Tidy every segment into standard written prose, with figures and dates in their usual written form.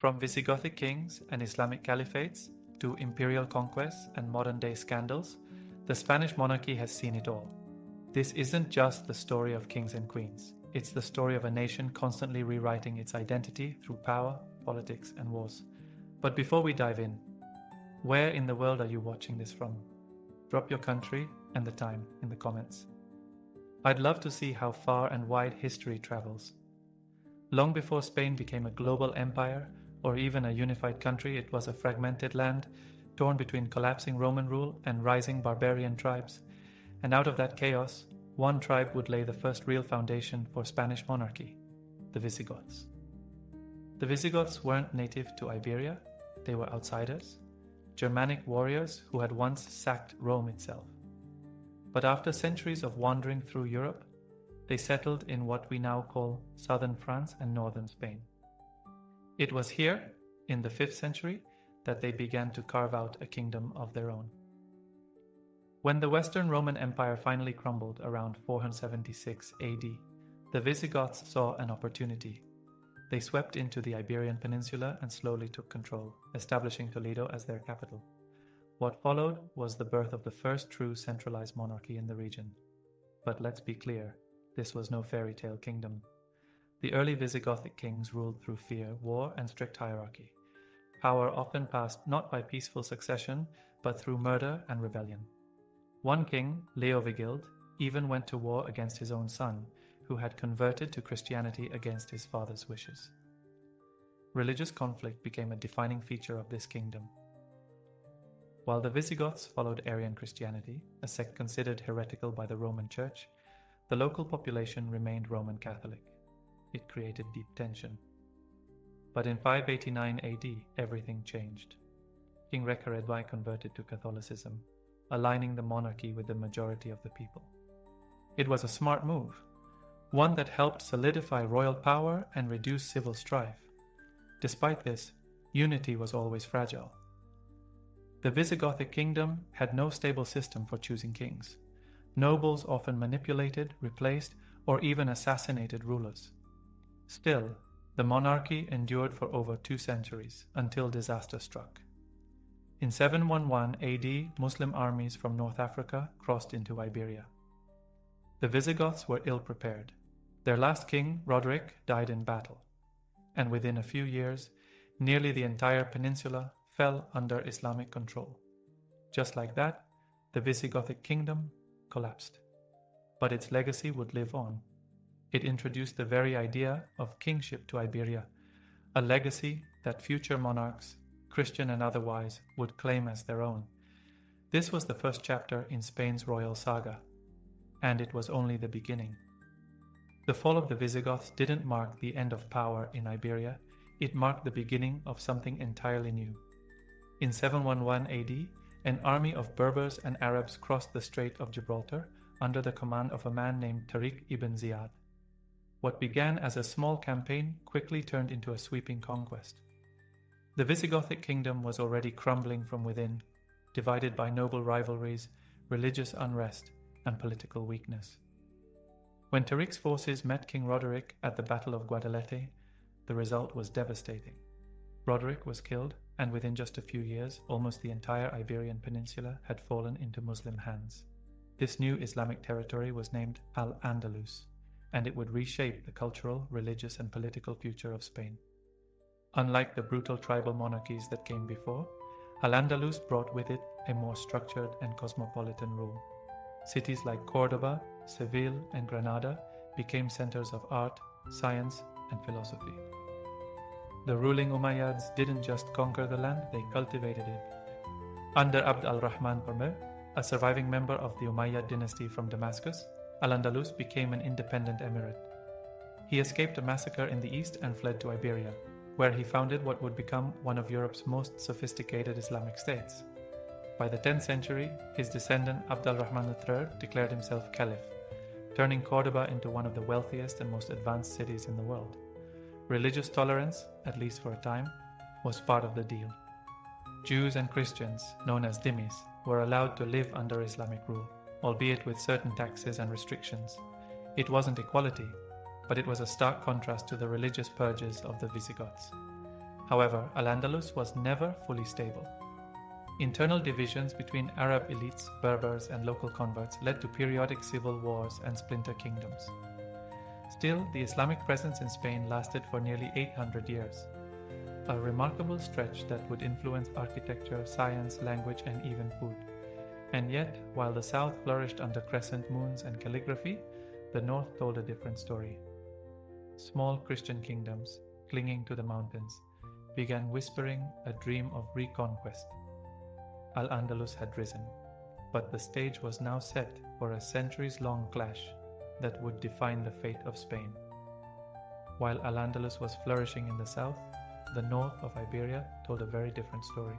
From Visigothic kings and Islamic caliphates to imperial conquests and modern-day scandals, the Spanish monarchy has seen it all. This isn't just the story of kings and queens. It's the story of a nation constantly rewriting its identity through power, politics, and wars. But before we dive in, where in the world are you watching this from? Drop your country and the time in the comments. I'd love to see how far and wide history travels. Long before Spain became a global empire, or even a unified country, it was a fragmented land, torn between collapsing Roman rule and rising barbarian tribes. And out of that chaos, one tribe would lay the first real foundation for Spanish monarchy, the Visigoths. The Visigoths weren't native to Iberia, they were outsiders, Germanic warriors who had once sacked Rome itself. But after centuries of wandering through Europe, they settled in what we now call southern France and northern Spain. It was here, in the 5th century, that they began to carve out a kingdom of their own. When the Western Roman Empire finally crumbled around 476 AD, the Visigoths saw an opportunity. They swept into the Iberian Peninsula and slowly took control, establishing Toledo as their capital. What followed was the birth of the first true centralized monarchy in the region. But let's be clear, this was no fairy tale kingdom. The early Visigothic kings ruled through fear, war, and strict hierarchy. Power often passed not by peaceful succession, but through murder and rebellion. One king, Leovigild, even went to war against his own son, who had converted to Christianity against his father's wishes. Religious conflict became a defining feature of this kingdom. While the Visigoths followed Arian Christianity, a sect considered heretical by the Roman Church, the local population remained Roman Catholic. It created deep tension. But in 589 AD, everything changed. King Recaredbai converted to Catholicism, aligning the monarchy with the majority of the people. It was a smart move, one that helped solidify royal power and reduce civil strife. Despite this, unity was always fragile. The Visigothic kingdom had no stable system for choosing kings. Nobles often manipulated, replaced, or even assassinated rulers. Still, the monarchy endured for over 2 centuries until disaster struck. In 711 AD, Muslim armies from North Africa crossed into Iberia. The Visigoths were ill-prepared. Their last king, Roderick, died in battle, and within a few years, nearly the entire peninsula fell under Islamic control. Just like that, the Visigothic kingdom collapsed. But its legacy would live on. It introduced the very idea of kingship to Iberia, a legacy that future monarchs, Christian and otherwise, would claim as their own. This was the first chapter in Spain's royal saga, and it was only the beginning. The fall of the Visigoths didn't mark the end of power in Iberia, it marked the beginning of something entirely new. In 711 AD, an army of Berbers and Arabs crossed the Strait of Gibraltar under the command of a man named Tariq ibn Ziyad. What began as a small campaign quickly turned into a sweeping conquest. The Visigothic kingdom was already crumbling from within, divided by noble rivalries, religious unrest, and political weakness. When Tariq's forces met King Roderick at the Battle of Guadalete, the result was devastating. Roderick was killed, and within just a few years, almost the entire Iberian Peninsula had fallen into Muslim hands. This new Islamic territory was named Al-Andalus, and it would reshape the cultural, religious, and political future of Spain. Unlike the brutal tribal monarchies that came before, Al-Andalus brought with it a more structured and cosmopolitan rule. Cities like Córdoba, Seville, and Granada became centers of art, science, and philosophy. The ruling Umayyads didn't just conquer the land, they cultivated it. Under Abd al-Rahman Parmer, a surviving member of the Umayyad dynasty from Damascus, Al-Andalus became an independent emirate. He escaped a massacre in the east and fled to Iberia, where he founded what would become one of Europe's most sophisticated Islamic states. By the 10th century, his descendant Abd al-Rahman III declared himself caliph, turning Córdoba into one of the wealthiest and most advanced cities in the world. Religious tolerance, at least for a time, was part of the deal. Jews and Christians, known as dhimmis, were allowed to live under Islamic rule, albeit with certain taxes and restrictions. It wasn't equality, but it was a stark contrast to the religious purges of the Visigoths. However, Al-Andalus was never fully stable. Internal divisions between Arab elites, Berbers, and local converts led to periodic civil wars and splinter kingdoms. Still, the Islamic presence in Spain lasted for nearly 800 years, a remarkable stretch that would influence architecture, science, language, and even food. And yet, while the south flourished under crescent moons and calligraphy, the north told a different story. Small Christian kingdoms, clinging to the mountains, began whispering a dream of reconquest. Al-Andalus had risen, but the stage was now set for a centuries-long clash that would define the fate of Spain. While Al-Andalus was flourishing in the south, the north of Iberia told a very different story.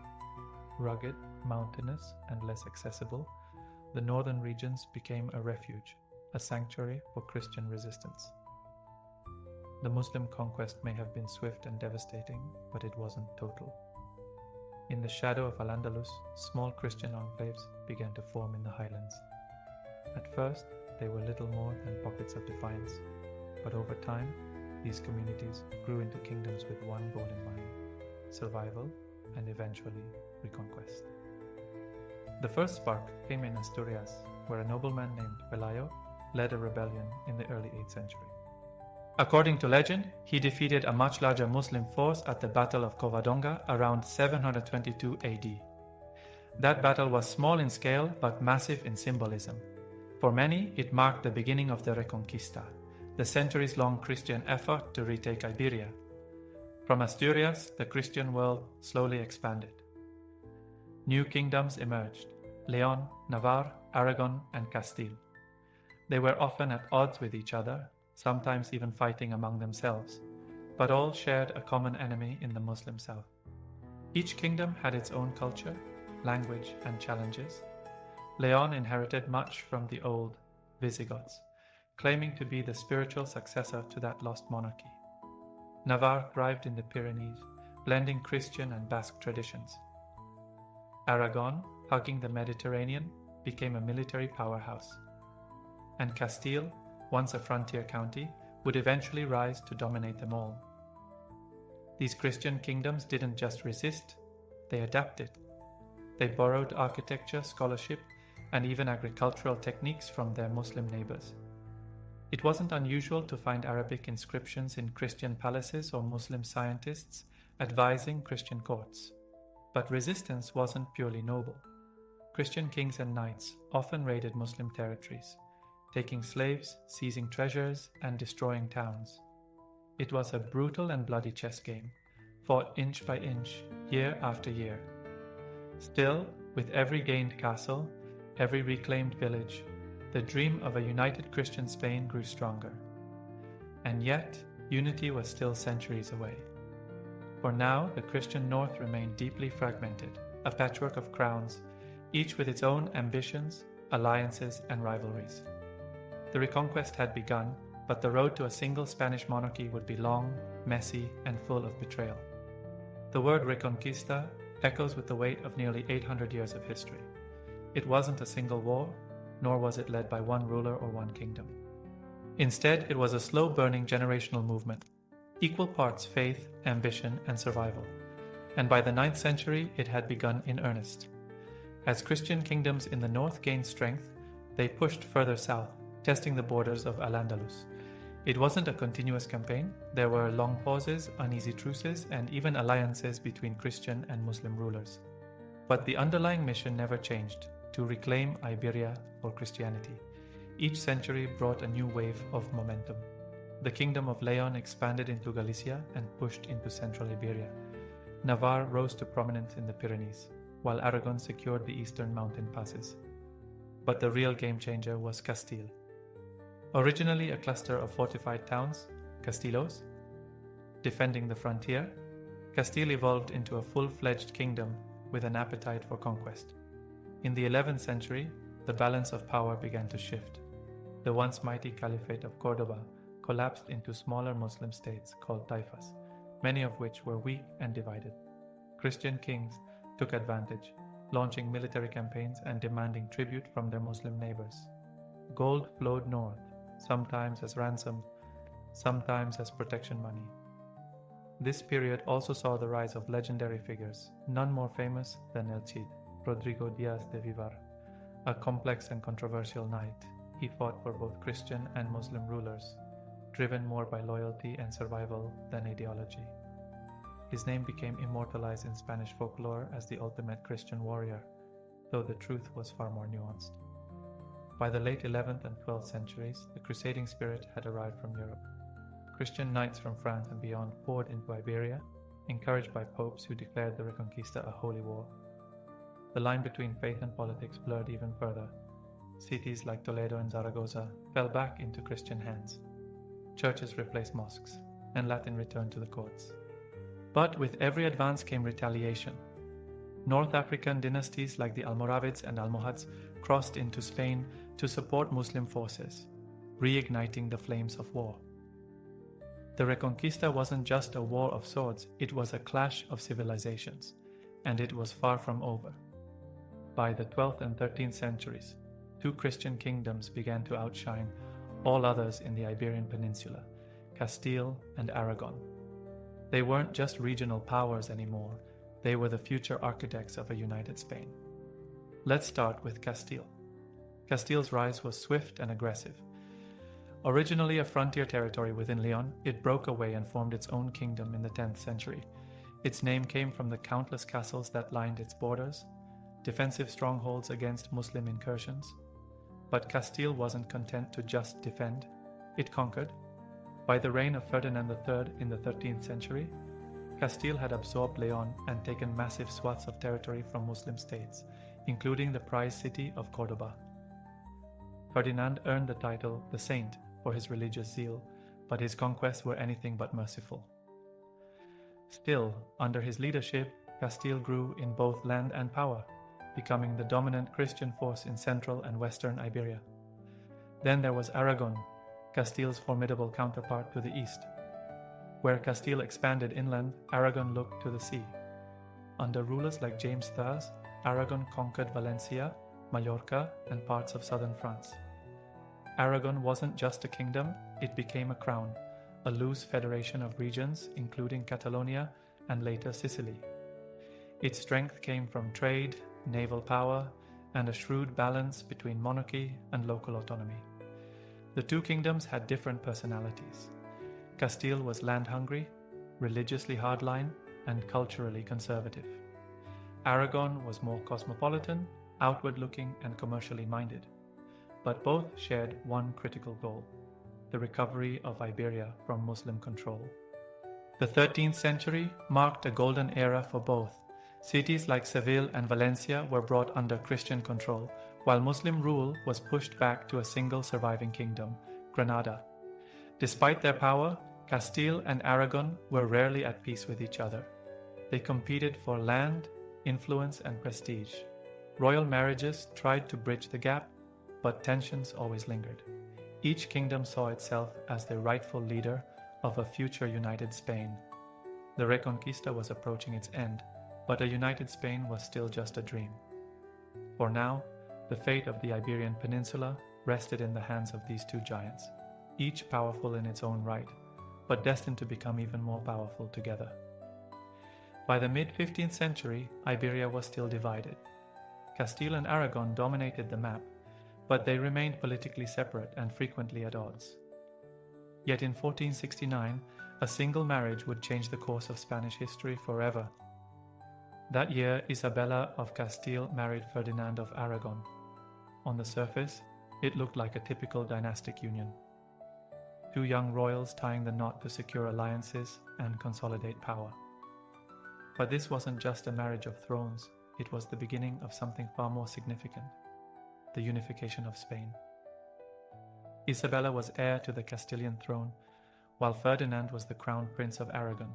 Rugged, mountainous, and less accessible, the northern regions became a refuge, a sanctuary for Christian resistance. The Muslim conquest may have been swift and devastating, but it wasn't total. In the shadow of Al-Andalus, small Christian enclaves began to form in the highlands. At first, they were little more than pockets of defiance, but over time, these communities grew into kingdoms with one goal in mind: survival and eventually reconquest. The first spark came in Asturias, where a nobleman named Pelayo led a rebellion in the early 8th century. According to legend, he defeated a much larger Muslim force at the Battle of Covadonga around 722 AD. That battle was small in scale but massive in symbolism. For many, it marked the beginning of the Reconquista, the centuries-long Christian effort to retake Iberia. From Asturias, the Christian world slowly expanded. New kingdoms emerged: Leon, Navarre, Aragon, and Castile. They were often at odds with each other, sometimes even fighting among themselves, but all shared a common enemy in the Muslim south. Each kingdom had its own culture, language, and challenges. Leon inherited much from the old Visigoths, claiming to be the spiritual successor to that lost monarchy. Navarre thrived in the Pyrenees, blending Christian and Basque traditions. Aragon, hugging the Mediterranean, became a military powerhouse. And Castile, once a frontier county, would eventually rise to dominate them all. These Christian kingdoms didn't just resist, they adapted. They borrowed architecture, scholarship, and even agricultural techniques from their Muslim neighbors. It wasn't unusual to find Arabic inscriptions in Christian palaces or Muslim scientists advising Christian courts. But resistance wasn't purely noble. Christian kings and knights often raided Muslim territories, taking slaves, seizing treasures, and destroying towns. It was a brutal and bloody chess game, fought inch by inch, year after year. Still, with every gained castle, every reclaimed village, the dream of a united Christian Spain grew stronger. And yet, unity was still centuries away. For now, the Christian North remained deeply fragmented, a patchwork of crowns, each with its own ambitions, alliances, and rivalries. The Reconquest had begun, but the road to a single Spanish monarchy would be long, messy, and full of betrayal. The word Reconquista echoes with the weight of nearly 800 years of history. It wasn't a single war, nor was it led by one ruler or one kingdom. Instead, it was a slow-burning generational movement, equal parts faith, ambition, and survival. And by the 9th century, it had begun in earnest. As Christian kingdoms in the north gained strength, they pushed further south, testing the borders of Al-Andalus. It wasn't a continuous campaign. There were long pauses, uneasy truces, and even alliances between Christian and Muslim rulers. But the underlying mission never changed: to reclaim Iberia for Christianity. Each century brought a new wave of momentum. The kingdom of Leon expanded into Galicia and pushed into central Iberia. Navarre rose to prominence in the Pyrenees, while Aragon secured the eastern mountain passes. But the real game changer was Castile. Originally a cluster of fortified towns, castillos, defending the frontier, Castile evolved into a full-fledged kingdom with an appetite for conquest. In the 11th century, the balance of power began to shift. The once mighty Caliphate of Cordoba collapsed into smaller Muslim states called taifas, many of which were weak and divided. Christian kings took advantage, launching military campaigns and demanding tribute from their Muslim neighbors. Gold flowed north, sometimes as ransom, sometimes as protection money. This period also saw the rise of legendary figures, none more famous than El Cid, Rodrigo Diaz de Vivar. A complex and controversial knight, he fought for both Christian and Muslim rulers, driven more by loyalty and survival than ideology. His name became immortalized in Spanish folklore as the ultimate Christian warrior, though the truth was far more nuanced. By the late 11th and 12th centuries, the crusading spirit had arrived from Europe. Christian knights from France and beyond poured into Iberia, encouraged by popes who declared the Reconquista a holy war. The line between faith and politics blurred even further. Cities like Toledo and Zaragoza fell back into Christian hands. Churches replaced mosques, and Latin returned to the courts. But with every advance came retaliation. North African dynasties like the Almoravids and Almohads crossed into Spain to support Muslim forces, reigniting the flames of war. The Reconquista wasn't just a war of swords, it was a clash of civilizations, and it was far from over. By the 12th and 13th centuries, two Christian kingdoms began to outshine all others in the Iberian Peninsula, Castile and Aragon. They weren't just regional powers anymore, they were the future architects of a united Spain. Let's start with Castile. Castile's rise was swift and aggressive. Originally a frontier territory within Leon, it broke away and formed its own kingdom in the 10th century. Its name came from the countless castles that lined its borders, defensive strongholds against Muslim incursions. But Castile wasn't content to just defend, it conquered. By the reign of Ferdinand III in the 13th century, Castile had absorbed Leon and taken massive swaths of territory from Muslim states, including the prized city of Córdoba. Ferdinand earned the title the Saint for his religious zeal, but his conquests were anything but merciful. Still, under his leadership, Castile grew in both land and power, becoming the dominant Christian force in central and western Iberia. Then there was Aragon, Castile's formidable counterpart to the east. Where Castile expanded inland, Aragon looked to the sea. Under rulers like James Thurs, Aragon conquered Valencia, Mallorca, and parts of southern France. Aragon wasn't just a kingdom, it became a crown, a loose federation of regions including Catalonia and later Sicily. Its strength came from trade, naval power, and a shrewd balance between monarchy and local autonomy. The two kingdoms had different personalities. Castile was land-hungry, religiously hardline, and culturally conservative. Aragon was more cosmopolitan, outward-looking, and commercially minded. But both shared one critical goal: the recovery of Iberia from Muslim control. The 13th century marked a golden era for both. Cities like Seville and Valencia were brought under Christian control, while Muslim rule was pushed back to a single surviving kingdom, Granada. Despite their power, Castile and Aragon were rarely at peace with each other. They competed for land, influence, and prestige. Royal marriages tried to bridge the gap, but tensions always lingered. Each kingdom saw itself as the rightful leader of a future united Spain. The Reconquista was approaching its end, but a united Spain was still just a dream. For now, the fate of the Iberian Peninsula rested in the hands of these two giants, each powerful in its own right, but destined to become even more powerful together. By the mid-15th century, Iberia was still divided. Castile and Aragon dominated the map, but they remained politically separate and frequently at odds. Yet in 1469, a single marriage would change the course of Spanish history forever. That year, Isabella of Castile married Ferdinand of Aragon. On the surface, it looked like a typical dynastic union. Two young royals tying the knot to secure alliances and consolidate power. But this wasn't just a marriage of thrones, it was the beginning of something far more significant: the unification of Spain. Isabella was heir to the Castilian throne, while Ferdinand was the crown prince of Aragon.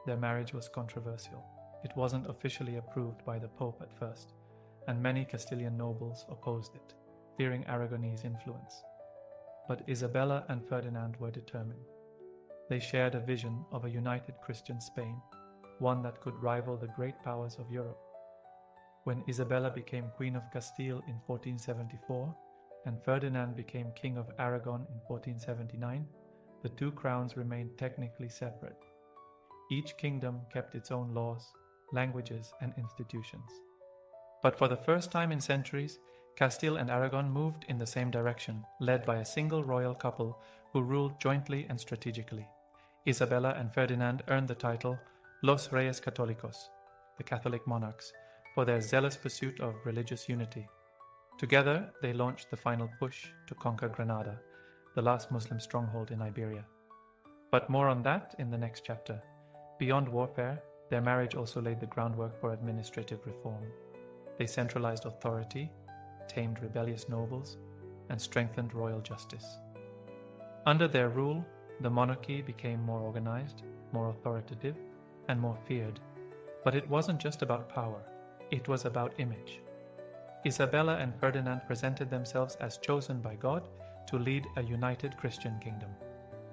Their marriage was controversial. It wasn't officially approved by the Pope at first, and many Castilian nobles opposed it, fearing Aragonese influence. But Isabella and Ferdinand were determined. They shared a vision of a united Christian Spain, one that could rival the great powers of Europe. When Isabella became Queen of Castile in 1474, and Ferdinand became King of Aragon in 1479, the two crowns remained technically separate. Each kingdom kept its own laws, languages, and institutions. But for the first time in centuries, Castile and Aragon moved in the same direction, led by a single royal couple who ruled jointly and strategically. Isabella and Ferdinand earned the title Los Reyes Católicos, the Catholic monarchs, for their zealous pursuit of religious unity. Together, they launched the final push to conquer Granada, the last Muslim stronghold in Iberia. But more on that in the next chapter. Beyond warfare, their marriage also laid the groundwork for administrative reform. They centralized authority, tamed rebellious nobles, and strengthened royal justice. Under their rule, the monarchy became more organized, more authoritative, and more feared. But it wasn't just about power, it was about image. Isabella and Ferdinand presented themselves as chosen by God to lead a united Christian kingdom.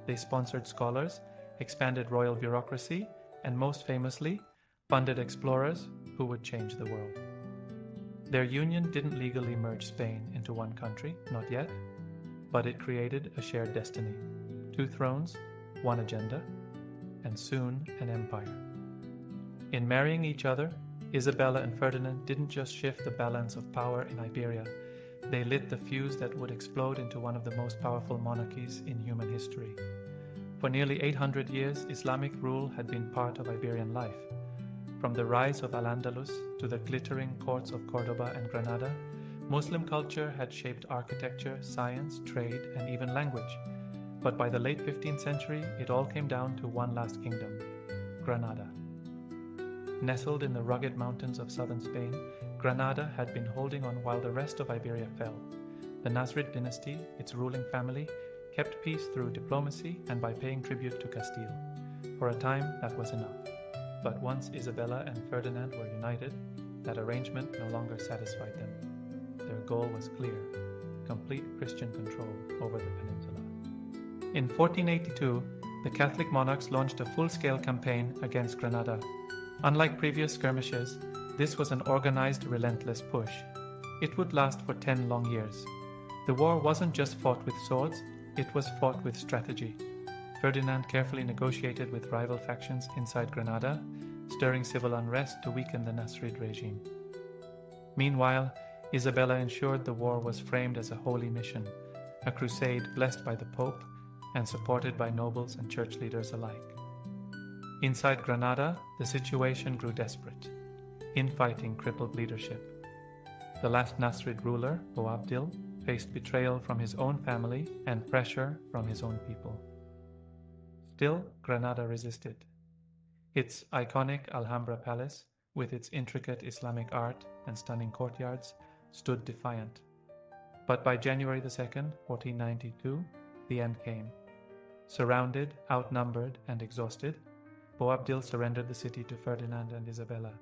They sponsored scholars, expanded royal bureaucracy, and most famously, funded explorers who would change the world. Their union didn't legally merge Spain into one country, not yet, but it created a shared destiny. 2 thrones, 1 agenda, and soon an empire. In marrying each other, Isabella and Ferdinand didn't just shift the balance of power in Iberia, they lit the fuse that would explode into one of the most powerful monarchies in human history. For nearly 800 years, Islamic rule had been part of Iberian life. From the rise of Al-Andalus to the glittering courts of Cordoba and Granada, Muslim culture had shaped architecture, science, trade, and even language. But by the late 15th century, it all came down to one last kingdom, Granada. Nestled in the rugged mountains of southern Spain, Granada had been holding on while the rest of Iberia fell. The Nasrid dynasty, its ruling family, kept peace through diplomacy and by paying tribute to Castile. For a time, that was enough. But once Isabella and Ferdinand were united, that arrangement no longer satisfied them. Their goal was clear: complete Christian control over the peninsula. In 1482, the Catholic monarchs launched a full-scale campaign against Granada. Unlike previous skirmishes, this was an organized, relentless push. It would last for 10 long years. The war wasn't just fought with swords, it was fought with strategy. Ferdinand carefully negotiated with rival factions inside Granada, stirring civil unrest to weaken the Nasrid regime. Meanwhile, Isabella ensured the war was framed as a holy mission, a crusade blessed by the Pope and supported by nobles and church leaders alike. Inside Granada, the situation grew desperate. Infighting crippled leadership. The last Nasrid ruler, Boabdil, faced betrayal from his own family and pressure from his own people. Still, Granada resisted. Its iconic Alhambra palace, with its intricate Islamic art and stunning courtyards, stood defiant. But by January 2nd, 1492, the end came. Surrounded, outnumbered, and exhausted, Boabdil surrendered the city to Ferdinand and Isabella.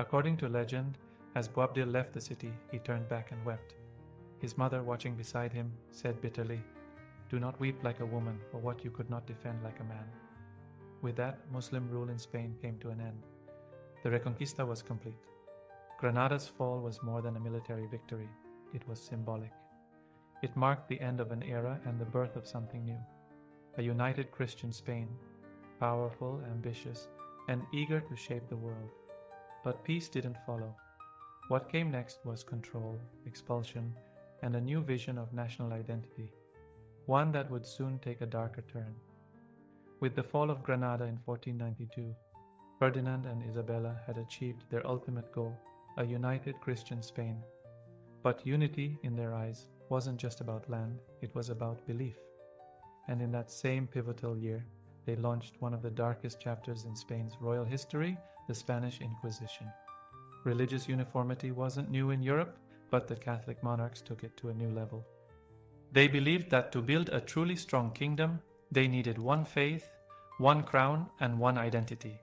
According to legend, as Boabdil left the city, he turned back and wept. His mother, watching beside him, said bitterly, "Do not weep like a woman for what you could not defend like a man." With that, Muslim rule in Spain came to an end. The Reconquista was complete. Granada's fall was more than a military victory. It was symbolic. It marked the end of an era and the birth of something new. A united Christian Spain, powerful, ambitious, and eager to shape the world. But peace didn't follow. What came next was control, expulsion, and a new vision of national identity, one that would soon take a darker turn. With the fall of Granada in 1492, Ferdinand and Isabella had achieved their ultimate goal, a united Christian Spain. But unity, in their eyes, wasn't just about land, it was about belief. And in that same pivotal year, they launched one of the darkest chapters in Spain's royal history, the Spanish Inquisition. Religious uniformity wasn't new in Europe, but the Catholic monarchs took it to a new level. They believed that to build a truly strong kingdom, they needed one faith, one crown, and one identity.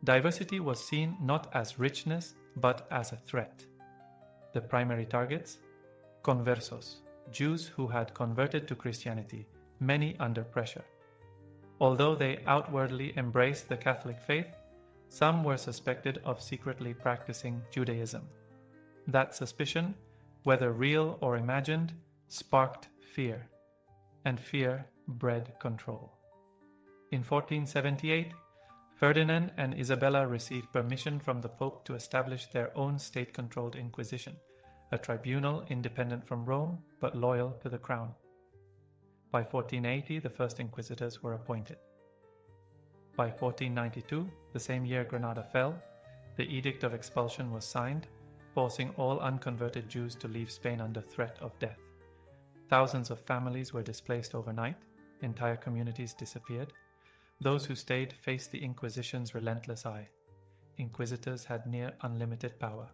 Diversity was seen not as richness, but as a threat. The primary targets? Conversos, Jews who had converted to Christianity, many under pressure. Although they outwardly embraced the Catholic faith, some were suspected of secretly practicing Judaism. That suspicion, whether real or imagined, sparked fear, and fear bred control. In 1478, Ferdinand and Isabella received permission from the Pope to establish their own state-controlled Inquisition, a tribunal independent from Rome but loyal to the crown. By 1480, the first inquisitors were appointed. By 1492, the same year Granada fell, the Edict of Expulsion was signed, forcing all unconverted Jews to leave Spain under threat of death. Thousands of families were displaced overnight, entire communities disappeared. Those who stayed faced the Inquisition's relentless eye. Inquisitors had near unlimited power.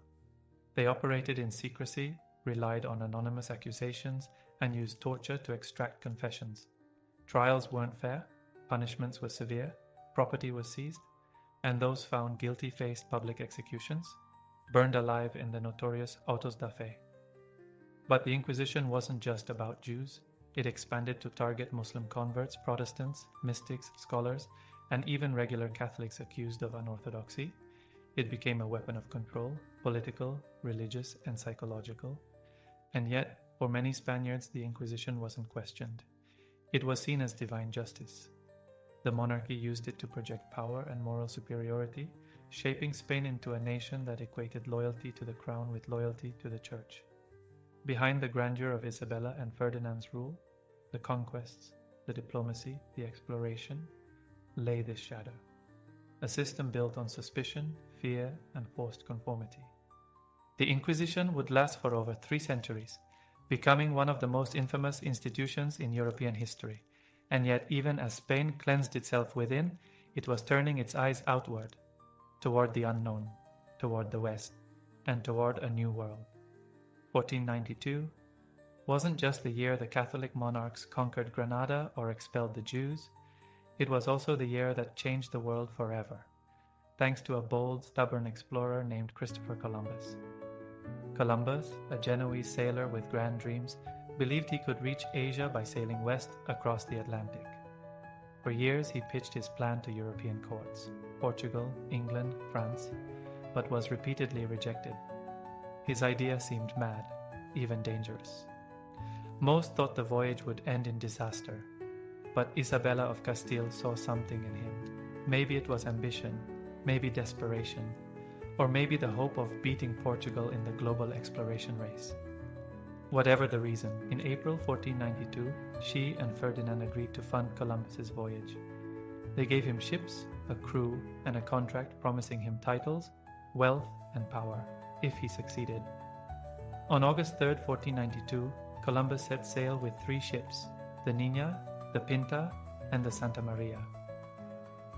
They operated in secrecy, relied on anonymous accusations, and used torture to extract confessions. Trials weren't fair, punishments were severe, property was seized, and those found guilty faced public executions, burned alive in the notorious autos da fe. But the Inquisition wasn't just about Jews. It expanded to target Muslim converts, Protestants, mystics, scholars, and even regular Catholics accused of unorthodoxy. It became a weapon of control, political, religious, and psychological. And yet, for many Spaniards, the Inquisition wasn't questioned. It was seen as divine justice. The monarchy used it to project power and moral superiority, shaping Spain into a nation that equated loyalty to the crown with loyalty to the church. Behind the grandeur of Isabella and Ferdinand's rule, the conquests, the diplomacy, the exploration, lay this shadow. A system built on suspicion, fear, and forced conformity. The Inquisition would last for over 3 centuries, becoming one of the most infamous institutions in European history. And yet, even as Spain cleansed itself within, it was turning its eyes outward, toward the unknown, toward the West, and toward a new world. 1492 wasn't just the year the Catholic monarchs conquered Granada or expelled the Jews. It was also the year that changed the world forever, thanks to a bold, stubborn explorer named Christopher Columbus. Columbus, a Genoese sailor with grand dreams, believed he could reach Asia by sailing west across the Atlantic. For years he pitched his plan to European courts, Portugal, England, France, but was repeatedly rejected. His idea seemed mad, even dangerous. Most thought the voyage would end in disaster, but Isabella of Castile saw something in him. Maybe it was ambition, maybe desperation, or maybe the hope of beating Portugal in the global exploration race. Whatever the reason, in April 1492, she and Ferdinand agreed to fund Columbus's voyage. They gave him ships, a crew, and a contract promising him titles, wealth, and power, if he succeeded. On August 3, 1492, Columbus set sail with 3 ships, the Niña, the Pinta, and the Santa Maria.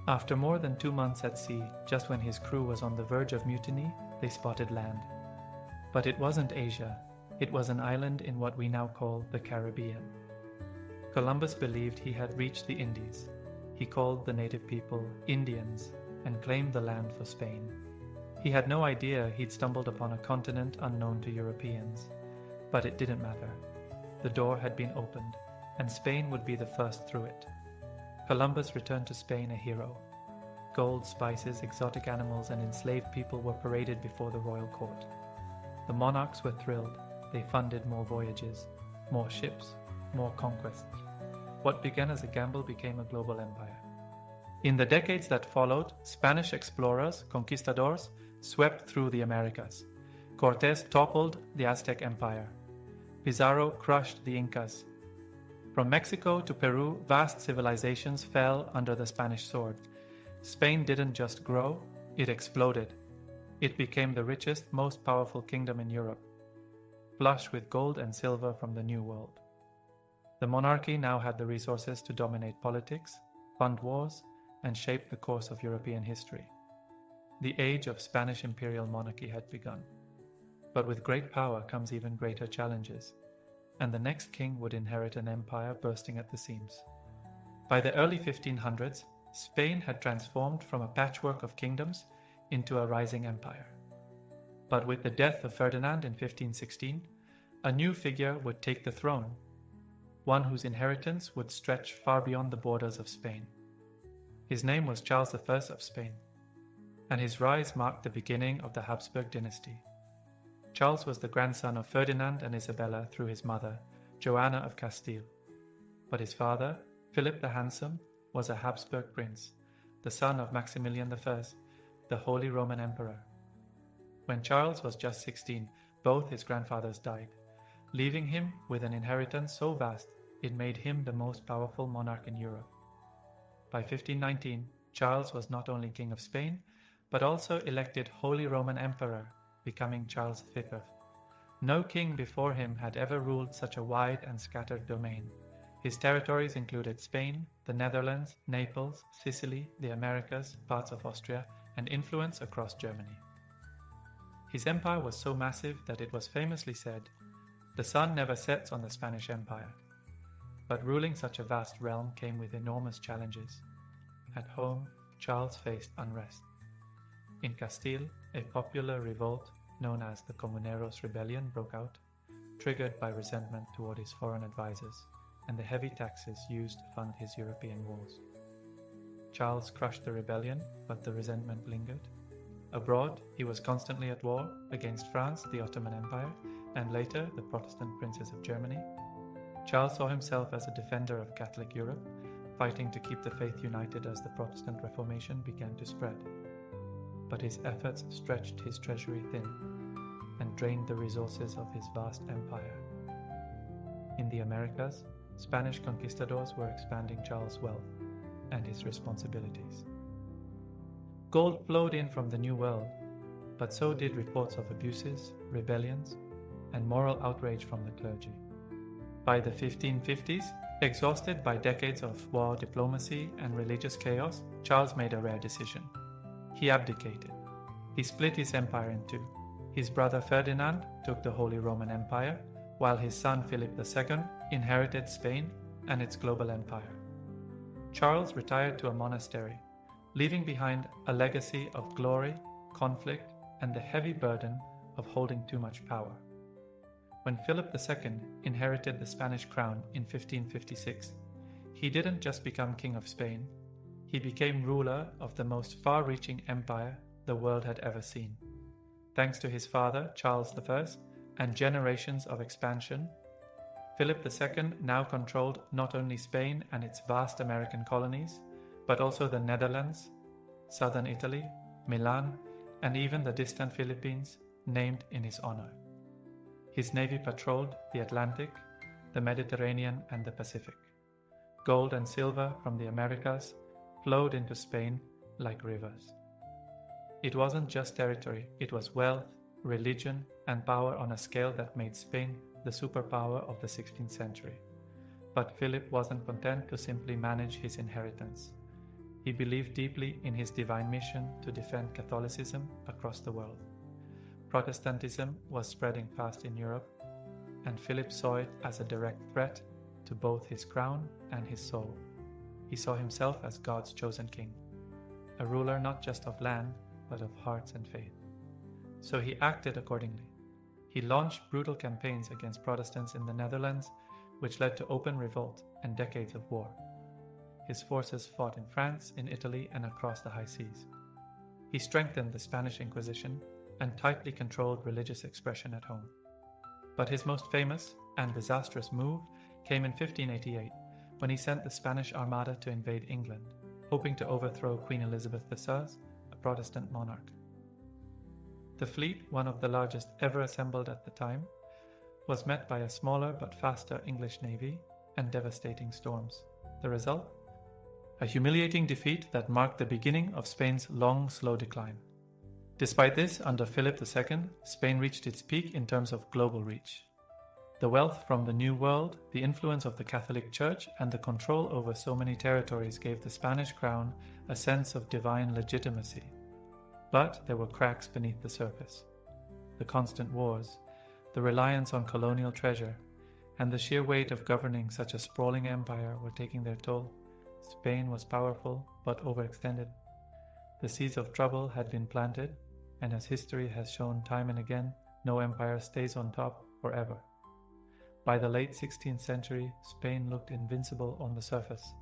After more than 2 months at sea, just when his crew was on the verge of mutiny, they spotted land. But it wasn't Asia. It was an island in what we now call the Caribbean. Columbus believed he had reached the Indies. He called the native people Indians and claimed the land for Spain. He had no idea he'd stumbled upon a continent unknown to Europeans. But it didn't matter. The door had been opened, and Spain would be the first through it. Columbus returned to Spain a hero. Gold, spices, exotic animals, and enslaved people were paraded before the royal court. The monarchs were thrilled. They funded more voyages, more ships, more conquests. What began as a gamble became a global empire. In the decades that followed, Spanish explorers, conquistadors, swept through the Americas. Cortés toppled the Aztec Empire. Pizarro crushed the Incas. From Mexico to Peru, vast civilizations fell under the Spanish sword. Spain didn't just grow, it exploded. It became the richest, most powerful kingdom in Europe, flush with gold and silver from the New World. The monarchy now had the resources to dominate politics, fund wars, and shape the course of European history. The age of Spanish imperial monarchy had begun. But with great power comes even greater challenges, and the next king would inherit an empire bursting at the seams. By the early 1500s, Spain had transformed from a patchwork of kingdoms into a rising empire. But with the death of Ferdinand in 1516, a new figure would take the throne, one whose inheritance would stretch far beyond the borders of Spain. His name was Charles I of Spain, and his rise marked the beginning of the Habsburg dynasty. Charles was the grandson of Ferdinand and Isabella through his mother, Joanna of Castile. But his father, Philip the Handsome, was a Habsburg prince, the son of Maximilian I, the Holy Roman Emperor. When Charles was just 16, both his grandfathers died, leaving him with an inheritance so vast it made him the most powerful monarch in Europe. By 1519, Charles was not only King of Spain, but also elected Holy Roman Emperor, becoming Charles V. No king before him had ever ruled such a wide and scattered domain. His territories included Spain, the Netherlands, Naples, Sicily, the Americas, parts of Austria, and influence across Germany. His empire was so massive that it was famously said, "The sun never sets on the Spanish Empire." But ruling such a vast realm came with enormous challenges. At home, Charles faced unrest. In Castile, a popular revolt known as the Comuneros Rebellion broke out, triggered by resentment toward his foreign advisors and the heavy taxes used to fund his European wars. Charles crushed the rebellion, but the resentment lingered. Abroad, he was constantly at war against France, the Ottoman Empire, and later the Protestant princes of Germany. Charles saw himself as a defender of Catholic Europe, fighting to keep the faith united as the Protestant Reformation began to spread. But his efforts stretched his treasury thin and drained the resources of his vast empire. In the Americas, Spanish conquistadors were expanding Charles' wealth and his responsibilities. Gold flowed in from the New World, but so did reports of abuses, rebellions, and moral outrage from the clergy. By the 1550s, exhausted by decades of war diplomacy and religious chaos, Charles made a rare decision. He abdicated. He split his empire in two. His brother Ferdinand took the Holy Roman Empire, while his son Philip II inherited Spain and its global empire. Charles retired to a monastery, leaving behind a legacy of glory, conflict, and the heavy burden of holding too much power. When Philip II inherited the Spanish crown in 1556, he didn't just become King of Spain, he became ruler of the most far-reaching empire the world had ever seen. Thanks to his father, Charles I, and generations of expansion, Philip II now controlled not only Spain and its vast American colonies, but also the Netherlands, southern Italy, Milan, and even the distant Philippines, named in his honor. His navy patrolled the Atlantic, the Mediterranean, and the Pacific. Gold and silver from the Americas flowed into Spain like rivers. It wasn't just territory, it was wealth, religion, and power on a scale that made Spain the superpower of the 16th century. But Philip wasn't content to simply manage his inheritance. He believed deeply in his divine mission to defend Catholicism across the world. Protestantism was spreading fast in Europe, and Philip saw it as a direct threat to both his crown and his soul. He saw himself as God's chosen king, a ruler not just of land, but of hearts and faith. So he acted accordingly. He launched brutal campaigns against Protestants in the Netherlands, which led to open revolt and decades of war. His forces fought in France, in Italy, and across the high seas. He strengthened the Spanish Inquisition and tightly controlled religious expression at home. But his most famous and disastrous move came in 1588, when he sent the Spanish Armada to invade England, hoping to overthrow Queen Elizabeth II, a Protestant monarch. The fleet, one of the largest ever assembled at the time, was met by a smaller but faster English navy and devastating storms. The result? A humiliating defeat that marked the beginning of Spain's long, slow decline. Despite this, under Philip II, Spain reached its peak in terms of global reach. The wealth from the New World, the influence of the Catholic Church, and the control over so many territories gave the Spanish crown a sense of divine legitimacy. But there were cracks beneath the surface. The constant wars, the reliance on colonial treasure, and the sheer weight of governing such a sprawling empire were taking their toll. Spain was powerful, but overextended. The seeds of trouble had been planted, and as history has shown time and again, no empire stays on top forever. By the late 16th century, Spain looked invincible on the surface.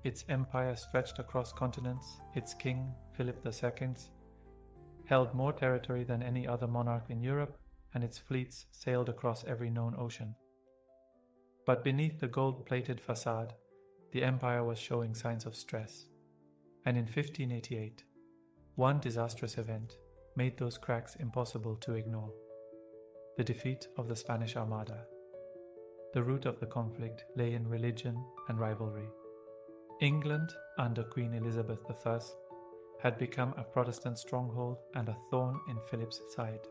Its empire stretched across continents, its king, Philip II, held more territory than any other monarch in Europe, and its fleets sailed across every known ocean. But beneath the gold-plated facade, the empire was showing signs of stress. And in 1588, one disastrous event made those cracks impossible to ignore: the defeat of the Spanish Armada. The root of the conflict lay in religion and rivalry. England, under Queen Elizabeth I, had become a Protestant stronghold and a thorn in Philip's side.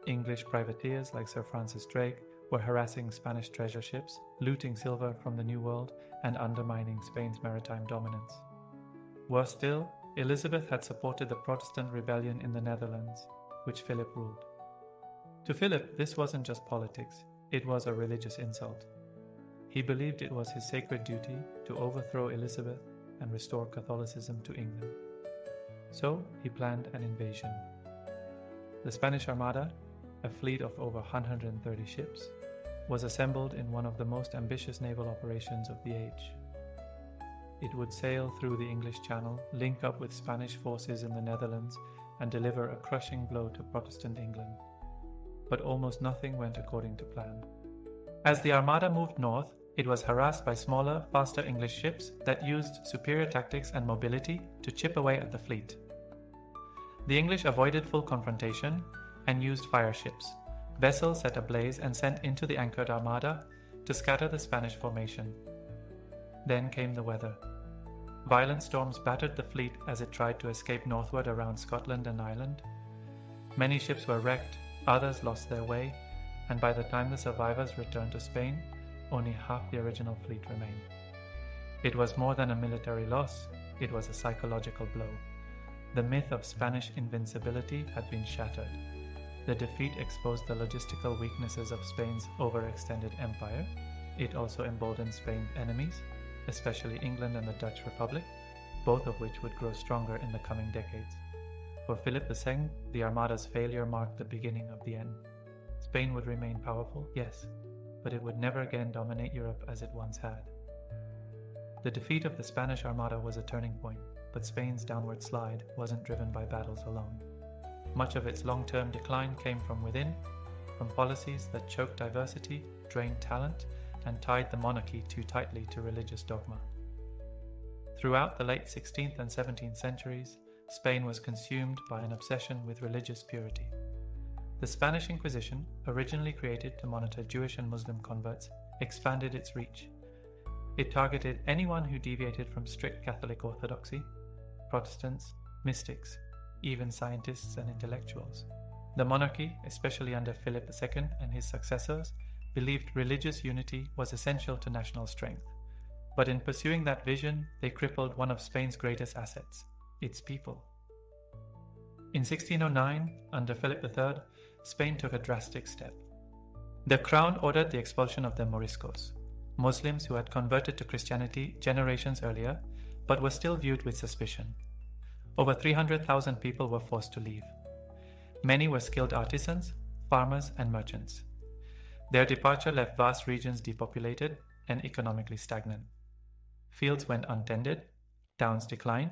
English privateers like Sir Francis Drake were harassing Spanish treasure ships, looting silver from the New World, and undermining Spain's maritime dominance. Worse still, Elizabeth had supported the Protestant rebellion in the Netherlands, which Philip ruled. To Philip, this wasn't just politics, it was a religious insult. He believed it was his sacred duty to overthrow Elizabeth and restore Catholicism to England. So he planned an invasion. The Spanish Armada, a fleet of over 130 ships, was assembled in one of the most ambitious naval operations of the age. It would sail through the English Channel, link up with Spanish forces in the Netherlands, and deliver a crushing blow to Protestant England. But almost nothing went according to plan. As the Armada moved north, it was harassed by smaller, faster English ships that used superior tactics and mobility to chip away at the fleet. The English avoided full confrontation and used fire ships, vessels set ablaze and sent into the anchored Armada to scatter the Spanish formation. Then came the weather. Violent storms battered the fleet as it tried to escape northward around Scotland and Ireland. Many ships were wrecked, others lost their way, and by the time the survivors returned to Spain, only half the original fleet remained. It was more than a military loss, it was a psychological blow. The myth of Spanish invincibility had been shattered. The defeat exposed the logistical weaknesses of Spain's overextended empire. It also emboldened Spain's enemies, especially England and the Dutch Republic, both of which would grow stronger in the coming decades. For Philip II, the Armada's failure marked the beginning of the end. Spain would remain powerful, yes, but it would never again dominate Europe as it once had. The defeat of the Spanish Armada was a turning point, but Spain's downward slide wasn't driven by battles alone. Much of its long-term decline came from within, from policies that choked diversity, drained talent, and tied the monarchy too tightly to religious dogma. Throughout the late 16th and 17th centuries, Spain was consumed by an obsession with religious purity. The Spanish Inquisition, originally created to monitor Jewish and Muslim converts, expanded its reach. It targeted anyone who deviated from strict Catholic orthodoxy: Protestants, mystics, even scientists and intellectuals. The monarchy, especially under Philip II and his successors, believed religious unity was essential to national strength. But in pursuing that vision, they crippled one of Spain's greatest assets: its people. In 1609, under Philip III, Spain took a drastic step. The crown ordered the expulsion of the Moriscos, Muslims who had converted to Christianity generations earlier, but were still viewed with suspicion. Over 300,000 people were forced to leave. Many were skilled artisans, farmers, and merchants. Their departure left vast regions depopulated and economically stagnant. Fields went untended, towns declined,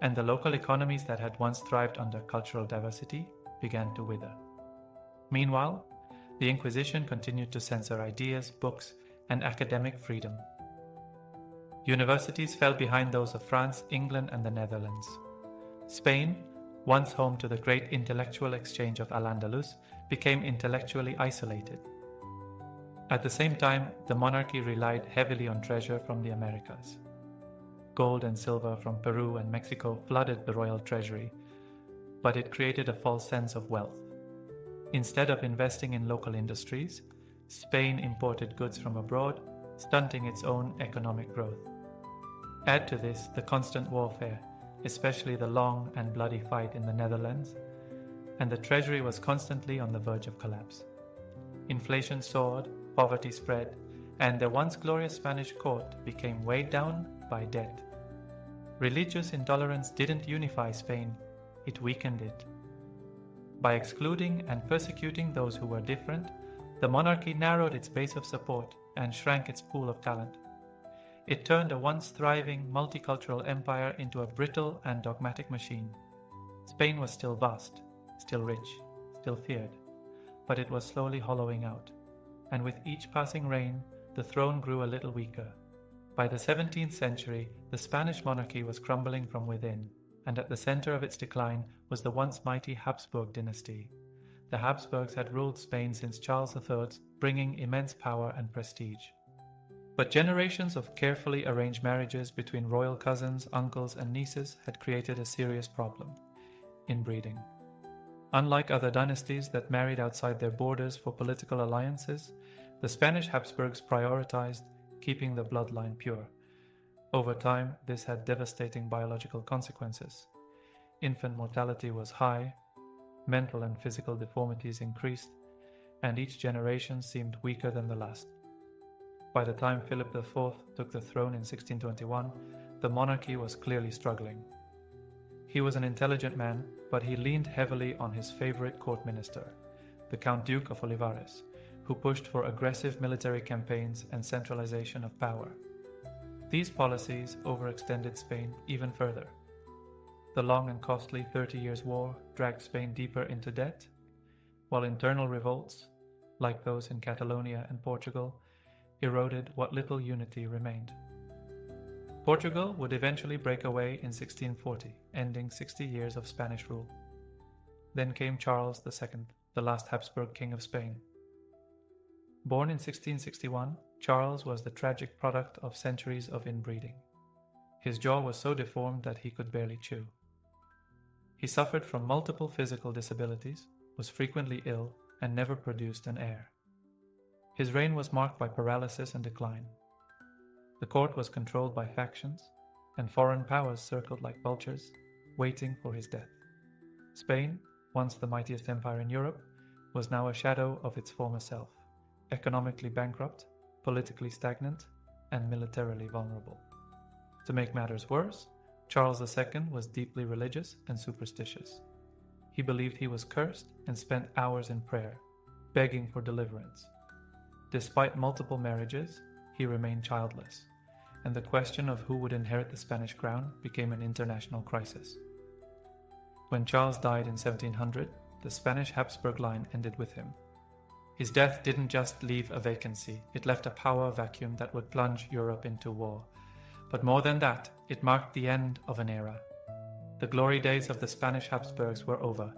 and the local economies that had once thrived under cultural diversity began to wither. Meanwhile, the Inquisition continued to censor ideas, books, and academic freedom. Universities fell behind those of France, England, and the Netherlands. Spain, once home to the great intellectual exchange of Al-Andalus, became intellectually isolated. At the same time, the monarchy relied heavily on treasure from the Americas. Gold and silver from Peru and Mexico flooded the royal treasury, but it created a false sense of wealth. Instead of investing in local industries, Spain imported goods from abroad, stunting its own economic growth. Add to this the constant warfare, especially the long and bloody fight in the Netherlands, and the treasury was constantly on the verge of collapse. Inflation soared, poverty spread, and the once glorious Spanish court became weighed down by debt. Religious intolerance didn't unify Spain, it weakened it. By excluding and persecuting those who were different, the monarchy narrowed its base of support and shrank its pool of talent. It turned a once thriving multicultural empire into a brittle and dogmatic machine. Spain was still vast, still rich, still feared, but it was slowly hollowing out, and with each passing reign, the throne grew a little weaker. By the 17th century, the Spanish monarchy was crumbling from within, and at the center of its decline was the once mighty Habsburg dynasty. The Habsburgs had ruled Spain since Charles III, bringing immense power and prestige. But generations of carefully arranged marriages between royal cousins, uncles, and nieces had created a serious problem: inbreeding. Unlike other dynasties that married outside their borders for political alliances, the Spanish Habsburgs prioritized keeping the bloodline pure. Over time, this had devastating biological consequences. Infant mortality was high, mental and physical deformities increased, and each generation seemed weaker than the last. By the time Philip IV took the throne in 1621, the monarchy was clearly struggling. He was an intelligent man, but he leaned heavily on his favorite court minister, the Count Duke of Olivares, who pushed for aggressive military campaigns and centralization of power. These policies overextended Spain even further. The long and costly 30 Years' War dragged Spain deeper into debt, while internal revolts, like those in Catalonia and Portugal, eroded what little unity remained. Portugal would eventually break away in 1640, ending 60 years of Spanish rule. Then came Charles II, the last Habsburg king of Spain. Born in 1661, Charles was the tragic product of centuries of inbreeding. His jaw was so deformed that he could barely chew. He suffered from multiple physical disabilities, was frequently ill, and never produced an heir. His reign was marked by paralysis and decline. The court was controlled by factions, and foreign powers circled like vultures, waiting for his death. Spain, once the mightiest empire in Europe, was now a shadow of its former self, economically bankrupt, politically stagnant, and militarily vulnerable. To make matters worse, Charles II was deeply religious and superstitious. He believed he was cursed and spent hours in prayer, begging for deliverance. Despite multiple marriages, he remained childless, and the question of who would inherit the Spanish crown became an international crisis. When Charles died in 1700, the Spanish Habsburg line ended with him. His death didn't just leave a vacancy, it left a power vacuum that would plunge Europe into war. But more than that, it marked the end of an era. The glory days of the Spanish Habsburgs were over,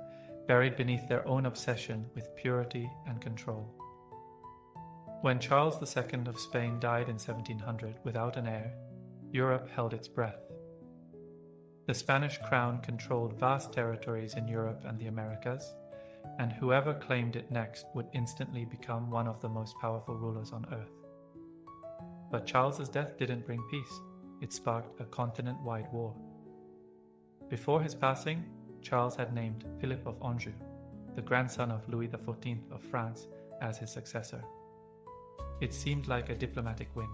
buried beneath their own obsession with purity and control. When Charles II of Spain died in 1700 without an heir, Europe held its breath. The Spanish crown controlled vast territories in Europe and the Americas, and whoever claimed it next would instantly become one of the most powerful rulers on earth. But Charles's death didn't bring peace. It sparked a continent-wide war. Before his passing, Charles had named Philip of Anjou, the grandson of Louis XIV of France, as his successor. It seemed like a diplomatic win.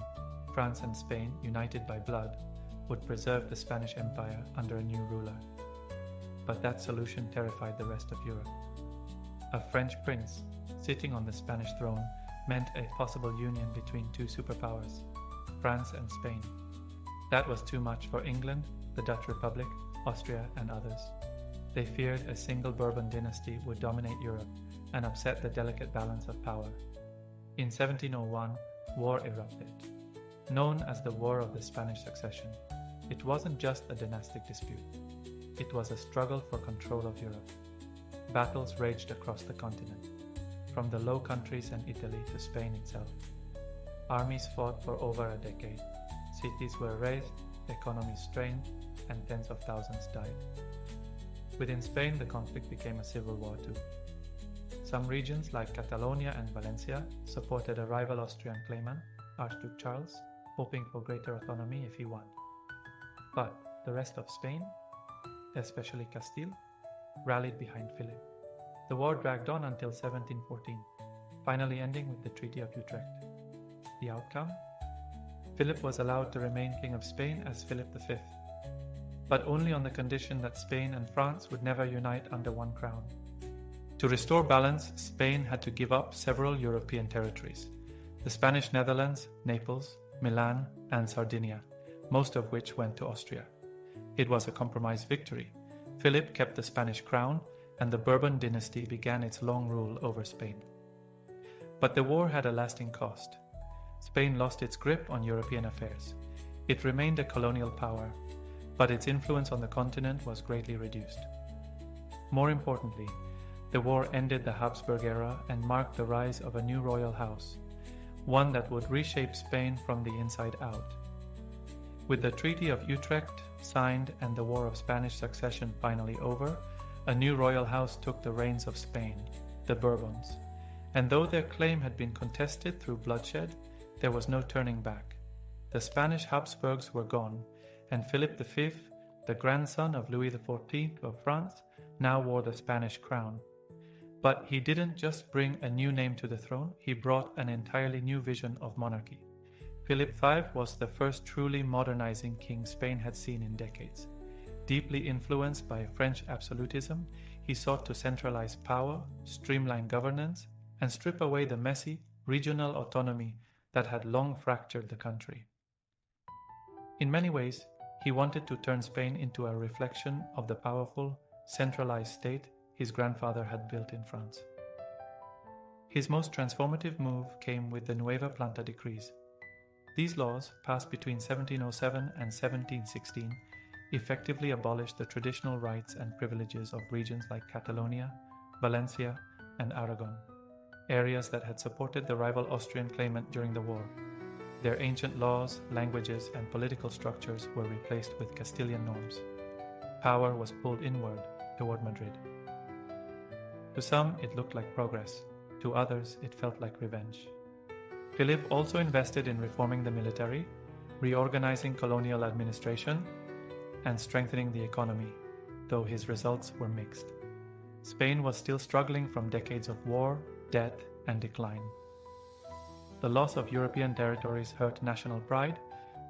France and Spain, united by blood, would preserve the Spanish Empire under a new ruler. But that solution terrified the rest of Europe. A French prince, sitting on the Spanish throne, meant a possible union between two superpowers, France and Spain. That was too much for England, the Dutch Republic, Austria, and others. They feared a single Bourbon dynasty would dominate Europe and upset the delicate balance of power. In 1701, war erupted. Known as the War of the Spanish Succession, it wasn't just a dynastic dispute. It was a struggle for control of Europe. Battles raged across the continent, from the Low Countries and Italy to Spain itself. Armies fought for over a decade. Cities were razed, economies strained, and tens of thousands died. Within Spain, the conflict became a civil war too. Some regions like Catalonia and Valencia supported a rival Austrian claimant, Archduke Charles, hoping for greater autonomy if he won. But the rest of Spain, especially Castile, rallied behind Philip. The war dragged on until 1714, finally ending with the Treaty of Utrecht. The outcome? Philip was allowed to remain King of Spain as Philip V, but only on the condition that Spain and France would never unite under one crown. To restore balance, Spain had to give up several European territories: the Spanish Netherlands, Naples, Milan, and Sardinia, most of which went to Austria. It was a compromise victory. Philip kept the Spanish crown, and the Bourbon dynasty began its long rule over Spain. But the war had a lasting cost. Spain lost its grip on European affairs. It remained a colonial power, but its influence on the continent was greatly reduced. More importantly, the war ended the Habsburg era and marked the rise of a new royal house, one that would reshape Spain from the inside out. With the Treaty of Utrecht signed and the War of Spanish Succession finally over, a new royal house took the reins of Spain, the Bourbons. And though their claim had been contested through bloodshed, there was no turning back. The Spanish Habsburgs were gone, and Philip V, the grandson of Louis XIV of France, now wore the Spanish crown. But he didn't just bring a new name to the throne, he brought an entirely new vision of monarchy. Philip V was the first truly modernizing king Spain had seen in decades. Deeply influenced by French absolutism, he sought to centralize power, streamline governance, and strip away the messy, regional autonomy that had long fractured the country. In many ways, he wanted to turn Spain into a reflection of the powerful, centralized state his grandfather had built in France. His most transformative move came with the Nueva Planta decrees. These laws, passed between 1707 and 1716, effectively abolished the traditional rights and privileges of regions like Catalonia, Valencia, and Aragon, areas that had supported the rival Austrian claimant during the war. Their ancient laws, languages, and political structures were replaced with Castilian norms. Power was pulled inward, toward Madrid. To some, it looked like progress. To others, it felt like revenge. Philip also invested in reforming the military, reorganizing colonial administration, and strengthening the economy, though his results were mixed. Spain was still struggling from decades of war, death, and decline. The loss of European territories hurt national pride,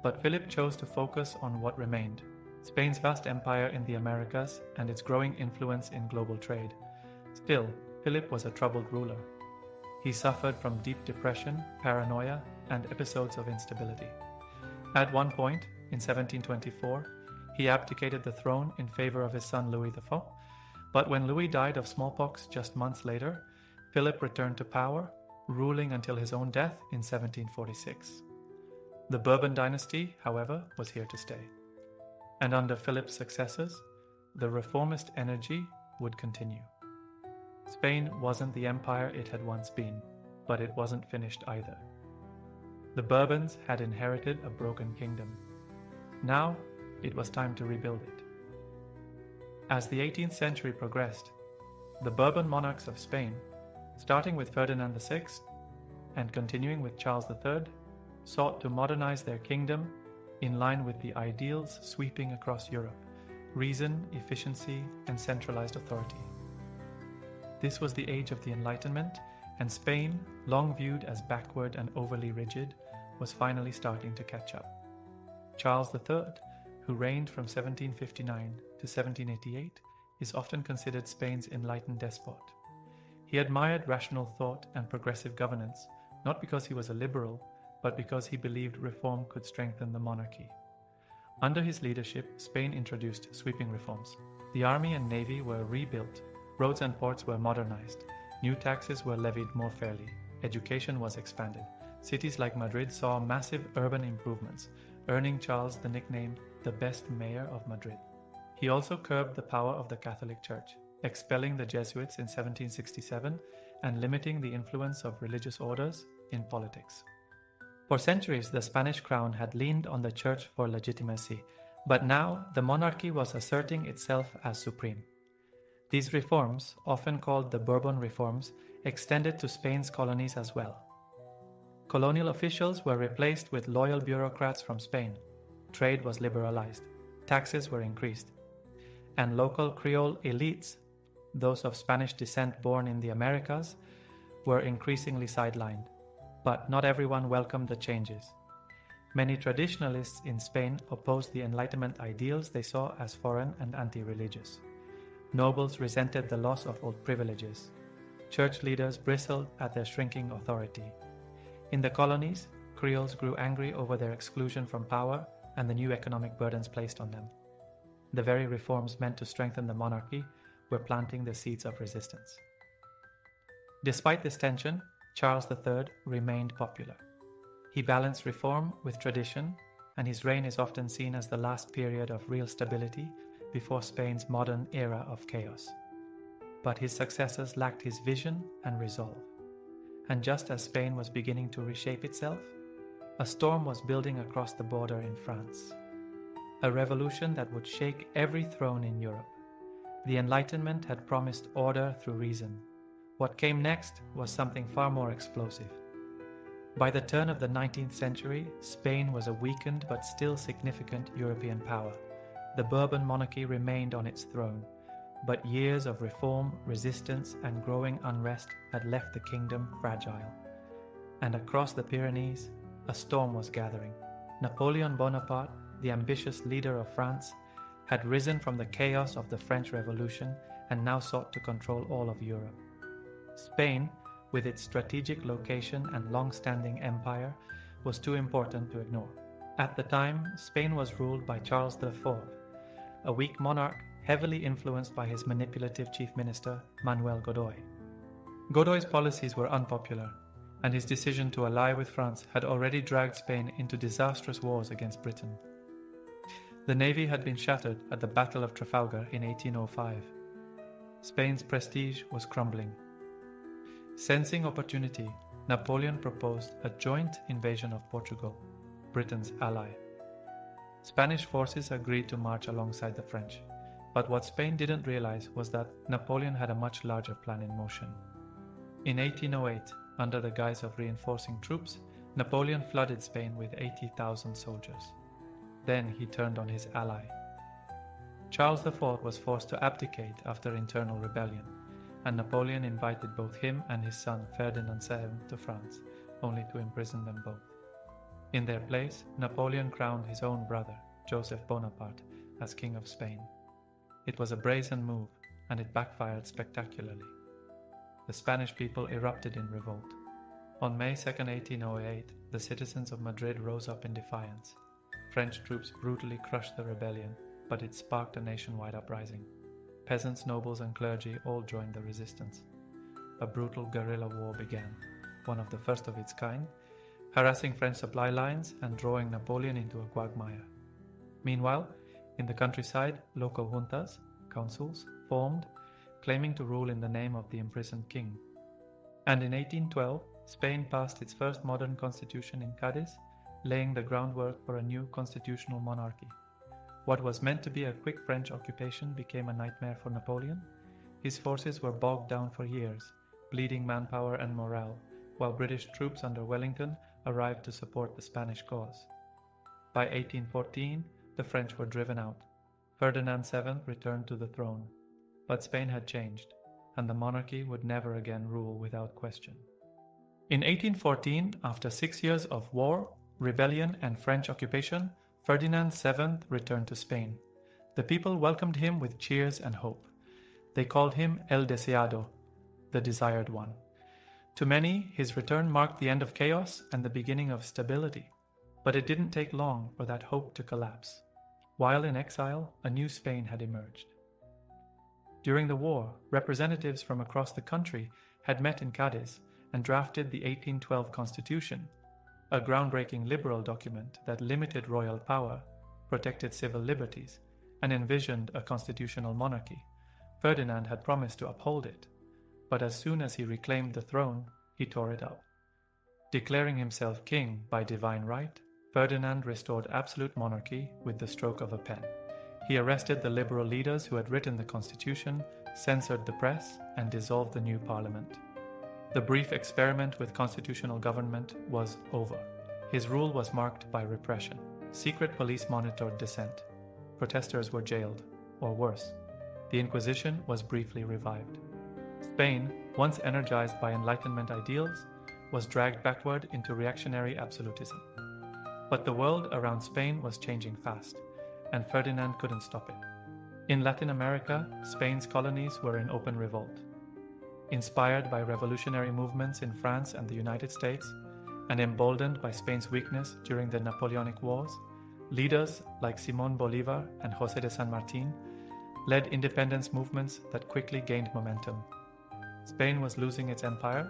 but Philip chose to focus on what remained: Spain's vast empire in the Americas and its growing influence in global trade. Still, Philip was a troubled ruler. He suffered from deep depression, paranoia, and episodes of instability. At one point, in 1724, he abdicated the throne in favor of his son Louis IV, but when Louis died of smallpox just months later, Philip returned to power, ruling until his own death in 1746. The Bourbon dynasty, however, was here to stay. And under Philip's successors, the reformist energy would continue. Spain wasn't the empire it had once been, but it wasn't finished either. The Bourbons had inherited a broken kingdom. Now, it was time to rebuild it. As the 18th century progressed, the Bourbon monarchs of Spain, starting with Ferdinand VI and continuing with Charles III, sought to modernize their kingdom in line with the ideals sweeping across Europe: reason, efficiency, and centralized authority. This was the age of the Enlightenment, and Spain, long viewed as backward and overly rigid, was finally starting to catch up. Charles III, who reigned from 1759 to 1788, is often considered Spain's enlightened despot. He admired rational thought and progressive governance, not because he was a liberal, but because he believed reform could strengthen the monarchy. Under his leadership, Spain introduced sweeping reforms. The army and navy were rebuilt, roads and ports were modernized, new taxes were levied more fairly, education was expanded. Cities like Madrid saw massive urban improvements, earning Charles the nickname the best mayor of Madrid. He also curbed the power of the Catholic Church, expelling the Jesuits in 1767 and limiting the influence of religious orders in politics. For centuries, the Spanish crown had leaned on the church for legitimacy, but now the monarchy was asserting itself as supreme. These reforms, often called the Bourbon reforms, extended to Spain's colonies as well. Colonial officials were replaced with loyal bureaucrats from Spain. Trade was liberalized, taxes were increased, and local Creole elites, those of Spanish descent born in the Americas, were increasingly sidelined. But not everyone welcomed the changes. Many traditionalists in Spain opposed the Enlightenment ideals they saw as foreign and anti-religious. Nobles resented the loss of old privileges. Church leaders bristled at their shrinking authority. In the colonies, Creoles grew angry over their exclusion from power and the new economic burdens placed on them. The very reforms meant to strengthen the monarchy were planting the seeds of resistance. Despite this tension, Charles III remained popular. He balanced reform with tradition and his reign is often seen as the last period of real stability before Spain's modern era of chaos. But his successors lacked his vision and resolve. And just as Spain was beginning to reshape itself, a storm was building across the border in France. A revolution that would shake every throne in Europe. The Enlightenment had promised order through reason. What came next was something far more explosive. By the turn of the 19th century, Spain was a weakened but still significant European power. The Bourbon monarchy remained on its throne, but years of reform, resistance, and growing unrest had left the kingdom fragile. And across the Pyrenees, a storm was gathering. Napoleon Bonaparte, the ambitious leader of France, had risen from the chaos of the French Revolution and now sought to control all of Europe. Spain, with its strategic location and long-standing empire, was too important to ignore. At the time, Spain was ruled by Charles IV, a weak monarch heavily influenced by his manipulative chief minister, Manuel Godoy. Godoy's policies were unpopular, and his decision to ally with France had already dragged Spain into disastrous wars against Britain. The navy had been shattered at the Battle of Trafalgar in 1805. Spain's prestige was crumbling. Sensing opportunity, Napoleon proposed a joint invasion of Portugal, Britain's ally. Spanish forces agreed to march alongside the French, but what Spain didn't realize was that Napoleon had a much larger plan in motion. In 1808, under the guise of reinforcing troops, Napoleon flooded Spain with 80,000 soldiers. Then he turned on his ally. Charles IV was forced to abdicate after internal rebellion, and Napoleon invited both him and his son Ferdinand VII to France, only to imprison them both. In their place, Napoleon crowned his own brother, Joseph Bonaparte, as King of Spain. It was a brazen move, and it backfired spectacularly. The Spanish people erupted in revolt. On May 2, 1808, the citizens of Madrid rose up in defiance. French troops brutally crushed the rebellion, but it sparked a nationwide uprising. Peasants, nobles, and clergy all joined the resistance. A brutal guerrilla war began, one of the first of its kind, harassing French supply lines and drawing Napoleon into a quagmire. Meanwhile, in the countryside, local juntas, councils, formed, claiming to rule in the name of the imprisoned king. And in 1812, Spain passed its first modern constitution in Cadiz, laying the groundwork for a new constitutional monarchy. What was meant to be a quick French occupation became a nightmare for Napoleon. His forces were bogged down for years, bleeding manpower and morale, while British troops under Wellington arrived to support the Spanish cause. By 1814, the French were driven out. Ferdinand VII returned to the throne. But Spain had changed, and the monarchy would never again rule without question. In 1814, after 6 years of war, rebellion, and French occupation, Ferdinand VII returned to Spain. The people welcomed him with cheers and hope. They called him El Deseado, the desired one. To many, his return marked the end of chaos and the beginning of stability. But it didn't take long for that hope to collapse. While in exile, a new Spain had emerged. During the war, representatives from across the country had met in Cadiz and drafted the 1812 Constitution, a groundbreaking liberal document that limited royal power, protected civil liberties, and envisioned a constitutional monarchy. Ferdinand had promised to uphold it, but as soon as he reclaimed the throne, he tore it up. Declaring himself king by divine right, Ferdinand restored absolute monarchy with the stroke of a pen. He arrested the liberal leaders who had written the constitution, censored the press, and dissolved the new parliament. The brief experiment with constitutional government was over. His rule was marked by repression. Secret police monitored dissent. Protesters were jailed, or worse. The Inquisition was briefly revived. Spain, once energized by Enlightenment ideals, was dragged backward into reactionary absolutism. But the world around Spain was changing fast, and Ferdinand couldn't stop it. In Latin America, Spain's colonies were in open revolt. Inspired by revolutionary movements in France and the United States, and emboldened by Spain's weakness during the Napoleonic Wars, leaders like Simón Bolívar and José de San Martín led independence movements that quickly gained momentum. Spain was losing its empire,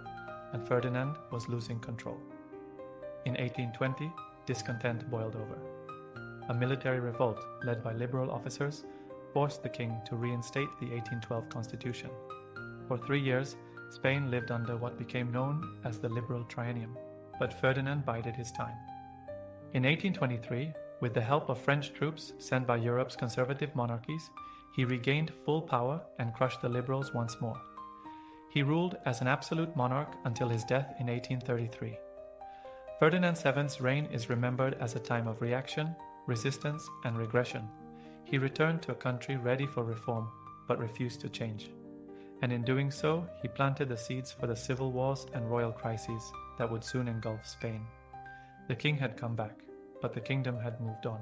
and Ferdinand was losing control. In 1820, discontent boiled over. a military revolt led by liberal officers forced the king to reinstate the 1812 constitution. For 3 years, Spain lived under what became known as the Liberal Triennium, but Ferdinand bided his time. In 1823, with the help of French troops sent by Europe's conservative monarchies, he regained full power and crushed the liberals once more. He ruled as an absolute monarch until his death in 1833. Ferdinand VII's reign is remembered as a time of reaction, resistance, and regression. He returned to a country ready for reform, but refused to change. And in doing so, he planted the seeds for the civil wars and royal crises that would soon engulf Spain. The king had come back, but the kingdom had moved on.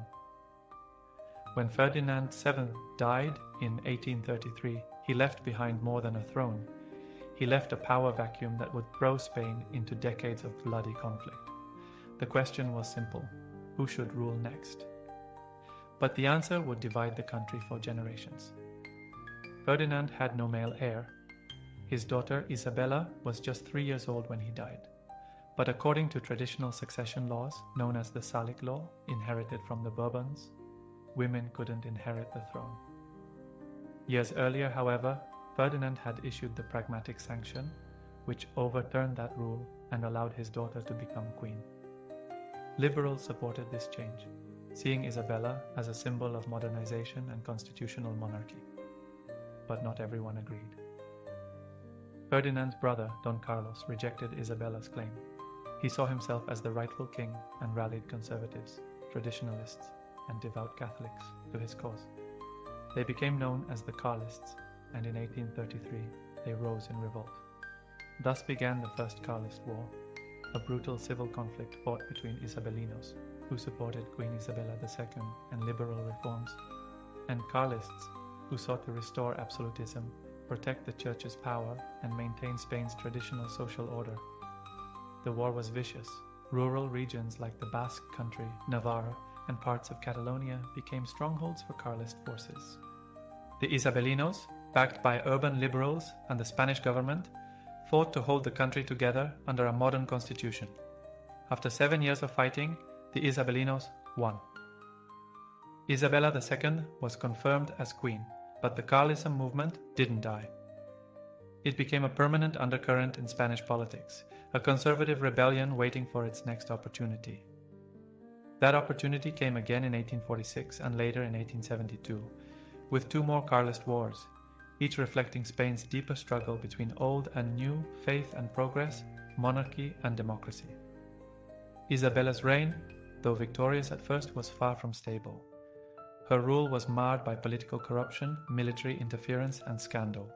When Ferdinand VII died in 1833, he left behind more than a throne. He left a power vacuum that would throw Spain into decades of bloody conflict. The question was simple: who should rule next? But the answer would divide the country for generations. Ferdinand had no male heir. His daughter Isabella was just 3 years old when he died. But according to traditional succession laws, known as the Salic law, inherited from the Bourbons, women couldn't inherit the throne. Years earlier, however, Ferdinand had issued the Pragmatic Sanction, which overturned that rule and allowed his daughter to become queen. Liberals supported this change, seeing Isabella as a symbol of modernization and constitutional monarchy. But not everyone agreed. Ferdinand's brother, Don Carlos, rejected Isabella's claim. He saw himself as the rightful king and rallied conservatives, traditionalists, and devout Catholics to his cause. They became known as the Carlists, and in 1833 they rose in revolt. Thus began the First Carlist War, a brutal civil conflict fought between Isabelinos, who supported Queen Isabella II and liberal reforms, and Carlists, who sought to restore absolutism, protect the Church's power, and maintain Spain's traditional social order. The war was vicious. Rural regions like the Basque Country, Navarre, and parts of Catalonia became strongholds for Carlist forces. The Isabelinos, backed by urban liberals and the Spanish government, fought to hold the country together under a modern constitution. After 7 years of fighting, the Isabelinos won. Isabella II was confirmed as queen, but the Carlism movement didn't die. It became a permanent undercurrent in Spanish politics, a conservative rebellion waiting for its next opportunity. That opportunity came again in 1846 and later in 1872, with 2 more Carlist wars, each reflecting Spain's deeper struggle between old and new, faith and progress, monarchy and democracy. Isabella's reign, though victorious at first, was far from stable. Her rule was marred by political corruption, military interference, and scandal.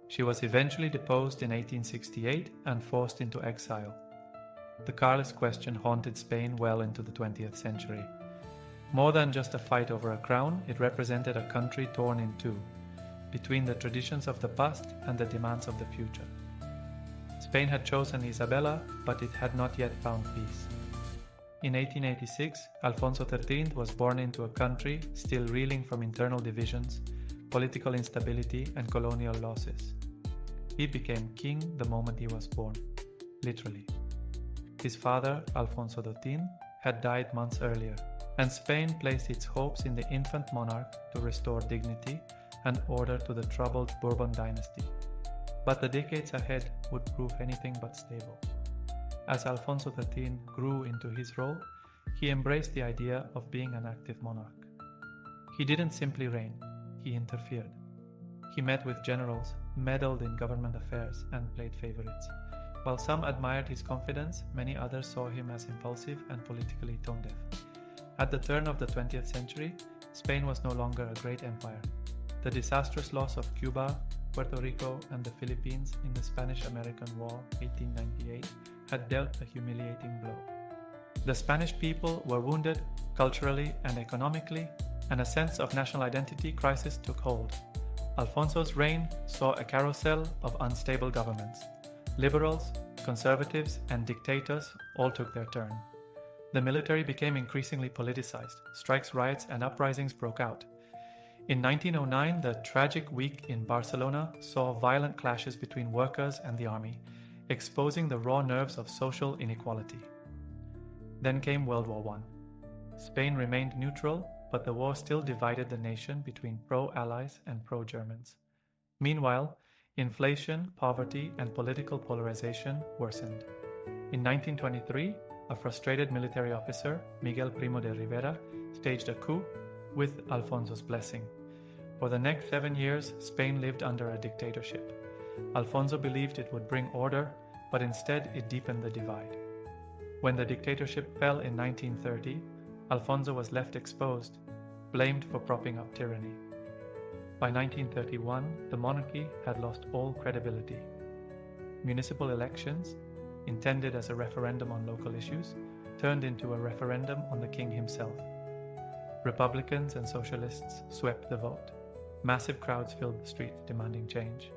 She was eventually deposed in 1868 and forced into exile. The Carlist question haunted Spain well into the 20th century. More than just a fight over a crown, it represented a country torn in two, between the traditions of the past and the demands of the future. Spain had chosen Isabella, but it had not yet found peace. In 1886, Alfonso XIII was born into a country still reeling from internal divisions, political instability, and colonial losses. He became king the moment he was born, literally. His father, Alfonso XIII, had died months earlier, and Spain placed its hopes in the infant monarch to restore dignity and order to the troubled Bourbon dynasty. But the decades ahead would prove anything but stable. As Alfonso XIII grew into his role, he embraced the idea of being an active monarch. He didn't simply reign, he interfered. He met with generals, meddled in government affairs, and played favorites. While some admired his confidence, many others saw him as impulsive and politically tone-deaf. At the turn of the 20th century, Spain was no longer a great empire. The disastrous loss of Cuba, Puerto Rico, and the Philippines in the Spanish-American War 1898 had dealt a humiliating blow. The Spanish people were wounded culturally and economically, and a sense of national identity crisis took hold. Alfonso's reign saw a carousel of unstable governments. Liberals, conservatives, and dictators all took their turn. The military became increasingly politicized. Strikes, riots, and uprisings broke out. In 1909, the tragic week in Barcelona saw violent clashes between workers and the army, exposing the raw nerves of social inequality. Then came World War I. Spain remained neutral, but the war still divided the nation between pro-Allies and pro-Germans. Meanwhile, inflation, poverty, and political polarization worsened. In 1923, a frustrated military officer, Miguel Primo de Rivera, staged a coup with Alfonso's blessing. For the next 7 years, Spain lived under a dictatorship. Alfonso believed it would bring order, but instead it deepened the divide. When the dictatorship fell in 1930, Alfonso was left exposed, blamed for propping up tyranny. By 1931, the monarchy had lost all credibility. Municipal elections, intended as a referendum on local issues, turned into a referendum on the king himself. Republicans and socialists swept the vote. Massive crowds filled the streets demanding change.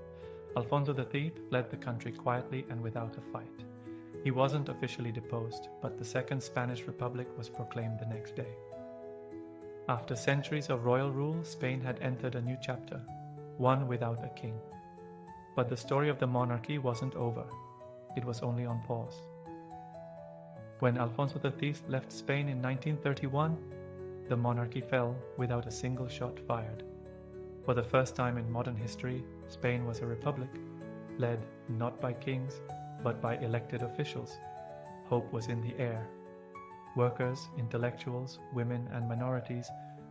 Alfonso III led the country quietly and without a fight. He wasn't officially deposed, but the Second Spanish Republic was proclaimed the next day. After centuries of royal rule, Spain had entered a new chapter, one without a king. But the story of the monarchy wasn't over. It was only on pause. When Alfonso III left Spain in 1931, the monarchy fell without a single shot fired. For the first time in modern history, Spain was a republic, led not by kings, but by elected officials. Hope was in the air. Workers, intellectuals, women, and minorities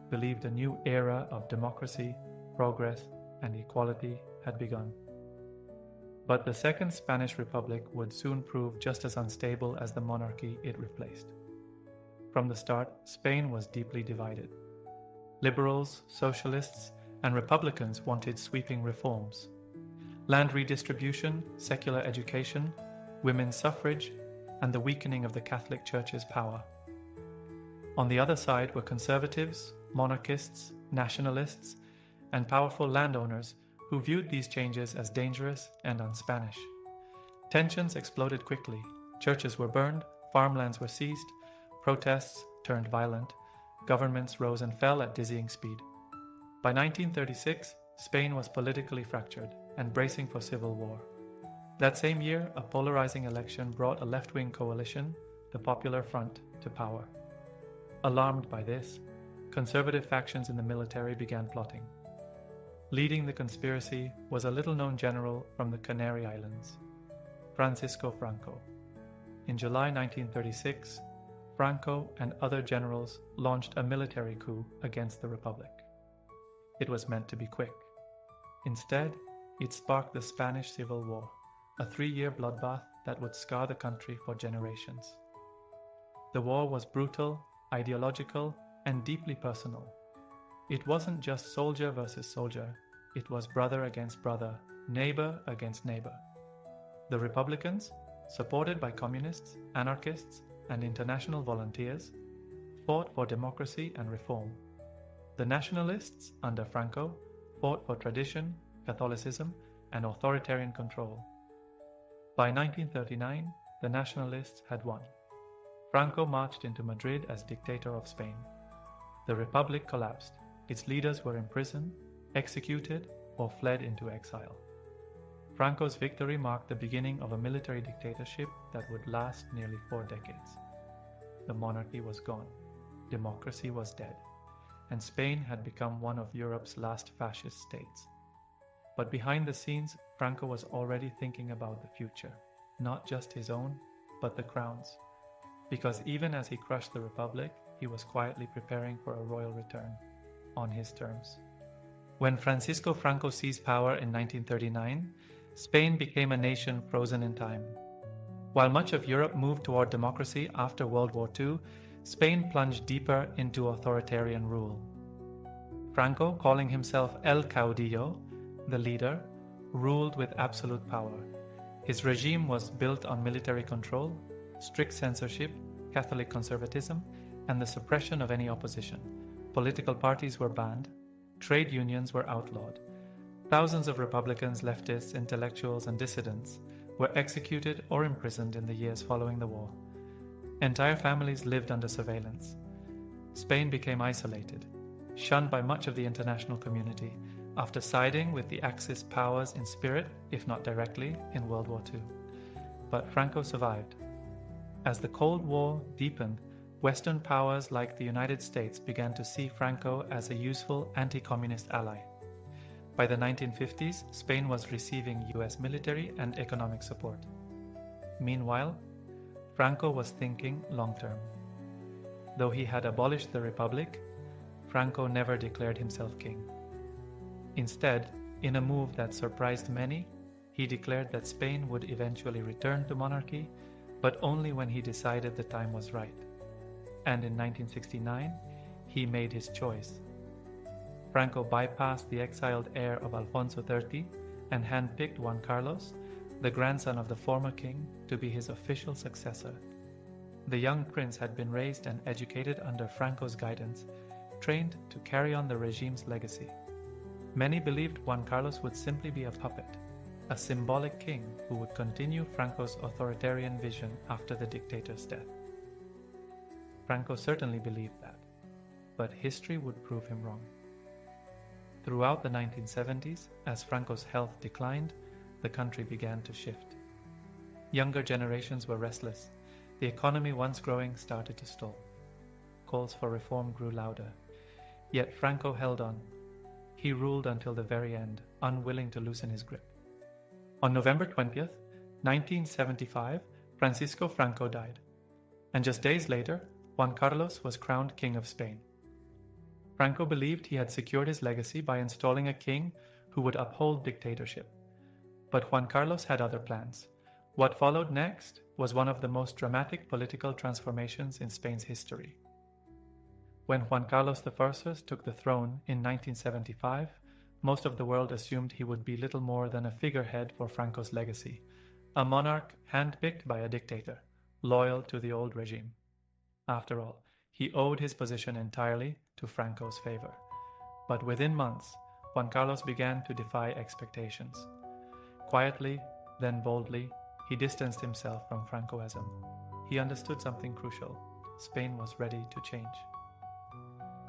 believed a new era of democracy, progress, and equality had begun. But the Second Spanish Republic would soon prove just as unstable as the monarchy it replaced. From the start, Spain was deeply divided. Liberals, socialists, and Republicans wanted sweeping reforms. Land redistribution, secular education, women's suffrage, and the weakening of the Catholic Church's power. On the other side were conservatives, monarchists, nationalists, and powerful landowners who viewed these changes as dangerous and un-Spanish. Tensions exploded quickly. Churches were burned, farmlands were seized, protests turned violent, governments rose and fell at dizzying speed. By 1936, Spain was politically fractured and bracing for civil war. That same year, a polarizing election brought a left-wing coalition, the Popular Front, to power. Alarmed by this, conservative factions in the military began plotting. Leading the conspiracy was a little-known general from the Canary Islands, Francisco Franco. In July 1936, Franco and other generals launched a military coup against the Republic. It was meant to be quick. Instead, it sparked the Spanish Civil War, a 3-year bloodbath that would scar the country for generations. The war was brutal, ideological, and deeply personal. It wasn't just soldier versus soldier, it was brother against brother, neighbor against neighbor. The Republicans, supported by communists, anarchists, and international volunteers, fought for democracy and reform. The nationalists, under Franco, fought for tradition, Catholicism, and authoritarian control. By 1939, the nationalists had won. Franco marched into Madrid as dictator of Spain. The Republic collapsed. Its leaders were imprisoned, executed, or fled into exile. Franco's victory marked the beginning of a military dictatorship that would last nearly 4 decades. The monarchy was gone, democracy was dead, and Spain had become one of Europe's last fascist states. But behind the scenes, Franco was already thinking about the future, not just his own, but the crown's. Because even as he crushed the Republic, he was quietly preparing for a royal return, on his terms. When Francisco Franco seized power in 1939, Spain became a nation frozen in time. While much of Europe moved toward democracy after World War II, Spain plunged deeper into authoritarian rule. Franco, calling himself El Caudillo, the leader, ruled with absolute power. His regime was built on military control, strict censorship, Catholic conservatism, and the suppression of any opposition. Political parties were banned, trade unions were outlawed. Thousands of Republicans, leftists, intellectuals, and dissidents were executed or imprisoned in the years following the war. Entire families lived under surveillance. Spain became isolated, shunned by much of the international community, after siding with the Axis powers in spirit, if not directly, in World War II. But Franco survived. As the Cold War deepened, Western powers like the United States began to see Franco as a useful anti-communist ally. By the 1950s, Spain was receiving US military and economic support. Meanwhile, Franco was thinking long-term. Though he had abolished the Republic, Franco never declared himself king. Instead, in a move that surprised many, he declared that Spain would eventually return to monarchy, but only when he decided the time was right. And in 1969, he made his choice. Franco bypassed the exiled heir of Alfonso XIII and handpicked Juan Carlos, the grandson of the former king, to be his official successor. The young prince had been raised and educated under Franco's guidance, trained to carry on the regime's legacy. Many believed Juan Carlos would simply be a puppet, a symbolic king who would continue Franco's authoritarian vision after the dictator's death. Franco certainly believed that, but history would prove him wrong. Throughout the 1970s, as Franco's health declined, the country began to shift. Younger generations were restless. The economy, once growing, started to stall. Calls for reform grew louder. Yet Franco held on. He ruled until the very end, unwilling to loosen his grip. On November 20th, 1975, Francisco Franco died. And just days later, Juan Carlos was crowned King of Spain. Franco believed he had secured his legacy by installing a king who would uphold dictatorship. But Juan Carlos had other plans. What followed next was one of the most dramatic political transformations in Spain's history. When Juan Carlos I took the throne in 1975, most of the world assumed he would be little more than a figurehead for Franco's legacy, a monarch handpicked by a dictator, loyal to the old regime. After all, he owed his position entirely to Franco's favor. But within months, Juan Carlos began to defy expectations. Quietly, then boldly, he distanced himself from Francoism. He understood something crucial. Spain was ready to change.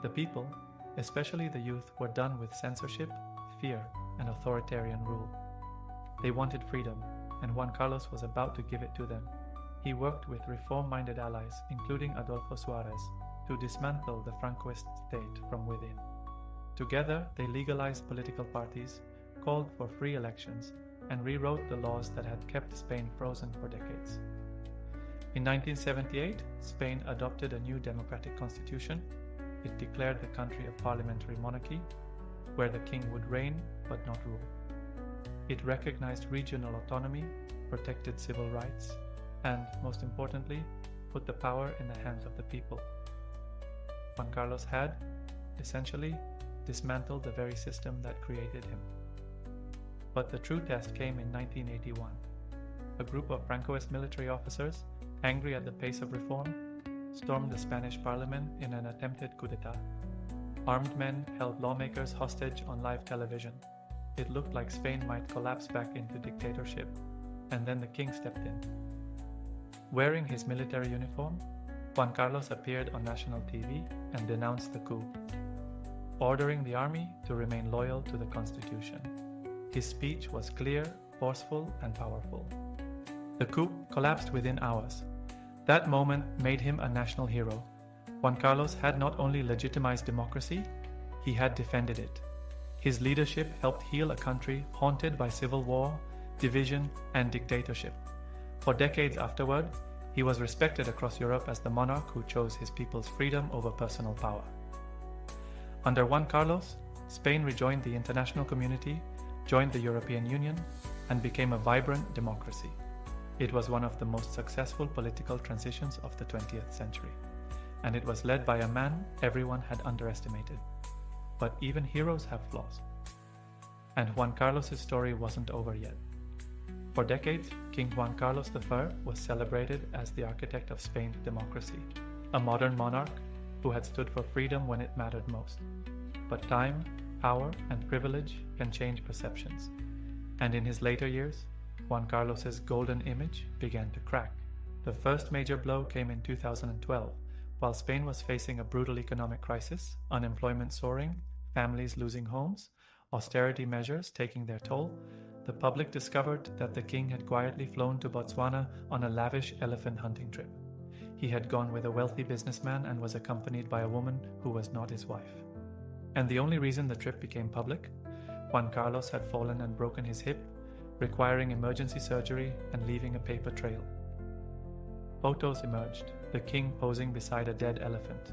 The people, especially the youth, were done with censorship, fear, and authoritarian rule. They wanted freedom, and Juan Carlos was about to give it to them. He worked with reform-minded allies, including Adolfo Suarez, to dismantle the Francoist state from within. Together, they legalized political parties, called for free elections, and rewrote the laws that had kept Spain frozen for decades. In 1978, Spain adopted a new democratic constitution. It declared the country a parliamentary monarchy, where the king would reign but not rule. It recognized regional autonomy, protected civil rights, and, most importantly, put the power in the hands of the people. Juan Carlos had, essentially, dismantled the very system that created him. But the true test came in 1981. A group of Francoist military officers, angry at the pace of reform, stormed the Spanish parliament in an attempted coup d'etat. Armed men held lawmakers hostage on live television. It looked like Spain might collapse back into dictatorship, and then the king stepped in. Wearing his military uniform, Juan Carlos appeared on national TV and denounced the coup, ordering the army to remain loyal to the constitution. His speech was clear, forceful, and powerful. The coup collapsed within hours. That moment made him a national hero. Juan Carlos had not only legitimized democracy, he had defended it. His leadership helped heal a country haunted by civil war, division, and dictatorship. For decades afterward, he was respected across Europe as the monarch who chose his people's freedom over personal power. Under Juan Carlos, Spain rejoined the international community, joined the European Union, and became a vibrant democracy. It was one of the most successful political transitions of the 20th century, and it was led by a man everyone had underestimated. But even heroes have flaws. And Juan Carlos' story wasn't over yet. For decades, King Juan Carlos I was celebrated as the architect of Spain's democracy, a modern monarch who had stood for freedom when it mattered most. But time, power, and privilege can change perceptions. And in his later years, Juan Carlos's golden image began to crack. The first major blow came in 2012, while Spain was facing a brutal economic crisis, unemployment soaring, families losing homes, austerity measures taking their toll. The public discovered that the king had quietly flown to Botswana on a lavish elephant hunting trip. He had gone with a wealthy businessman and was accompanied by a woman who was not his wife. And the only reason the trip became public? Juan Carlos had fallen and broken his hip, requiring emergency surgery and leaving a paper trail. Photos emerged, the king posing beside a dead elephant,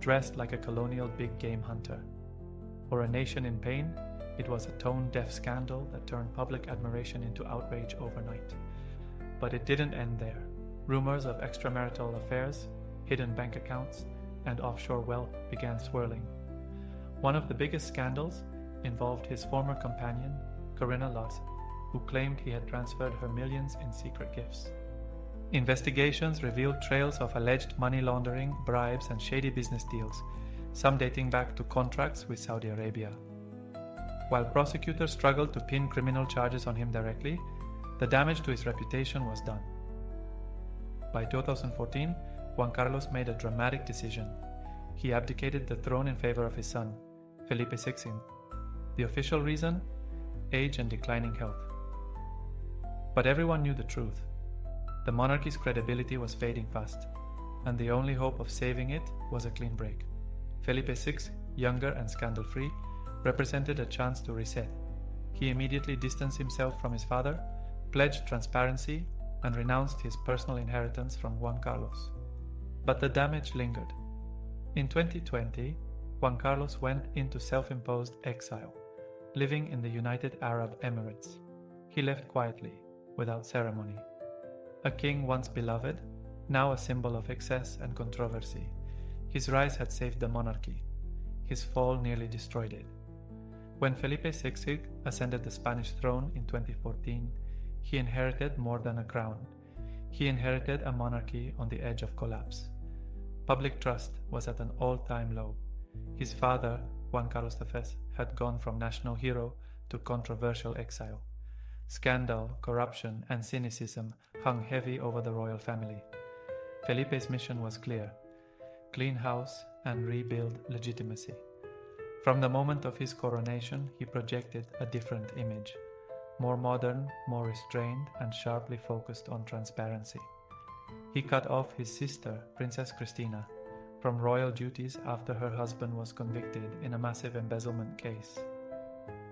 dressed like a colonial big game hunter. For a nation in pain, it was a tone-deaf scandal that turned public admiration into outrage overnight. But it didn't end there. Rumors of extramarital affairs, hidden bank accounts, and offshore wealth began swirling. One of the biggest scandals involved his former companion, Corinna Larsen, who claimed he had transferred her millions in secret gifts. Investigations revealed trails of alleged money laundering, bribes, and shady business deals, some dating back to contracts with Saudi Arabia. While prosecutors struggled to pin criminal charges on him directly, the damage to his reputation was done. By 2014, Juan Carlos made a dramatic decision. He abdicated the throne in favor of his son, Felipe VI. The official reason? Age and declining health. But everyone knew the truth. The monarchy's credibility was fading fast, and the only hope of saving it was a clean break. Felipe VI, younger and scandal-free, represented a chance to reset. He immediately distanced himself from his father, pledged transparency, and renounced his personal inheritance from Juan Carlos. But the damage lingered. In 2020, Juan Carlos went into self-imposed exile, living in the United Arab Emirates. He left quietly, without ceremony. A king once beloved, now a symbol of excess and controversy. His rise had saved the monarchy. His fall nearly destroyed it. When Felipe VI ascended the Spanish throne in 2014, he inherited more than a crown. He inherited a monarchy on the edge of collapse. Public trust was at an all-time low. His father, Juan Carlos I, had gone from national hero to controversial exile. Scandal, corruption, and cynicism hung heavy over the royal family. Felipe's mission was clear: clean house and rebuild legitimacy. From the moment of his coronation, he projected a different image, more modern, more restrained, and sharply focused on transparency. He cut off his sister, Princess Cristina, from royal duties after her husband was convicted in a massive embezzlement case.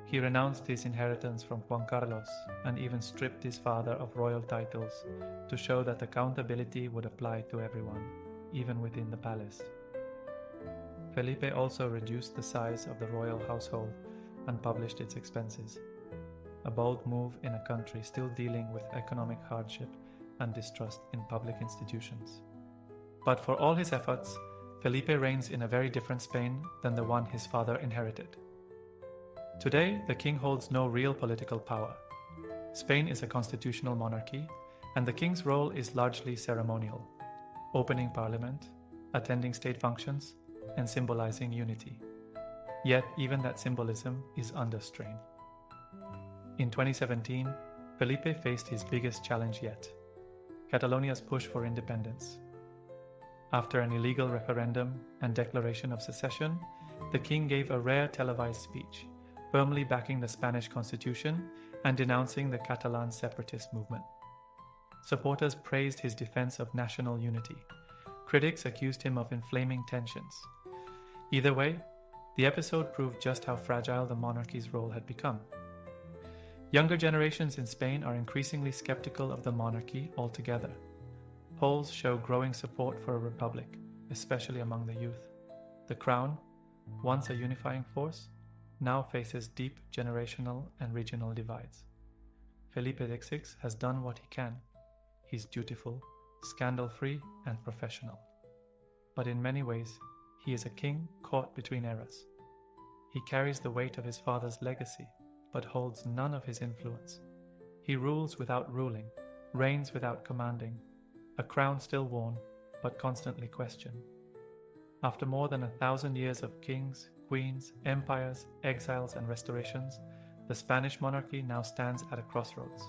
He renounced his inheritance from Juan Carlos and even stripped his father of royal titles to show that accountability would apply to everyone, even within the palace. Felipe also reduced the size of the royal household and published its expenses, a bold move in a country still dealing with economic hardship and distrust in public institutions. But for all his efforts, Felipe reigns in a very different Spain than the one his father inherited. Today, the king holds no real political power. Spain is a constitutional monarchy, and the king's role is largely ceremonial, opening parliament, attending state functions, and symbolizing unity. Yet even that symbolism is under strain. In 2017, Felipe faced his biggest challenge yet: Catalonia's push for independence. After an illegal referendum and declaration of secession, the king gave a rare televised speech, firmly backing the Spanish constitution and denouncing the Catalan separatist movement. Supporters praised his defense of national unity. Critics accused him of inflaming tensions. Either way, the episode proved just how fragile the monarchy's role had become. Younger generations in Spain are increasingly skeptical of the monarchy altogether. Polls show growing support for a republic, especially among the youth. The crown, once a unifying force, now faces deep generational and regional divides. Felipe VI has done what he can. He's dutiful, scandal-free, and professional. But in many ways, he is a king caught between eras. He carries the weight of his father's legacy, but holds none of his influence. He rules without ruling, reigns without commanding, a crown still worn, but constantly questioned. After more than 1,000 years of kings, queens, empires, exiles, and restorations, the Spanish monarchy now stands at a crossroads,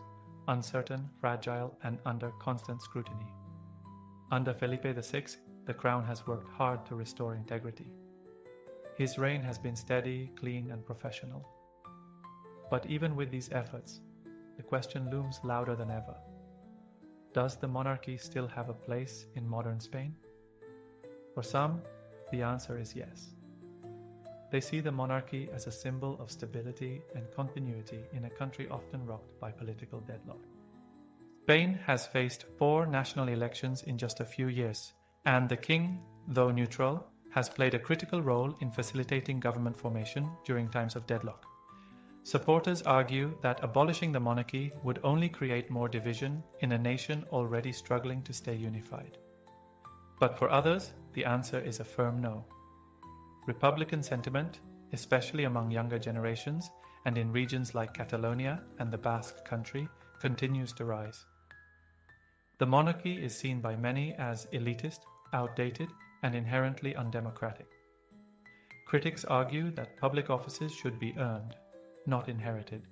uncertain, fragile, and under constant scrutiny. Under Felipe VI, the crown has worked hard to restore integrity. His reign has been steady, clean, and professional. But even with these efforts, the question looms louder than ever. Does the monarchy still have a place in modern Spain? For some, the answer is yes. They see the monarchy as a symbol of stability and continuity in a country often rocked by political deadlock. Spain has faced 4 national elections in just a few years, and the king, though neutral, has played a critical role in facilitating government formation during times of deadlock. Supporters argue that abolishing the monarchy would only create more division in a nation already struggling to stay unified. But for others, the answer is a firm no. Republican sentiment, especially among younger generations and in regions like Catalonia and the Basque Country, continues to rise. The monarchy is seen by many as elitist, outdated, and inherently undemocratic. Critics argue that public offices should be earned, not inherited,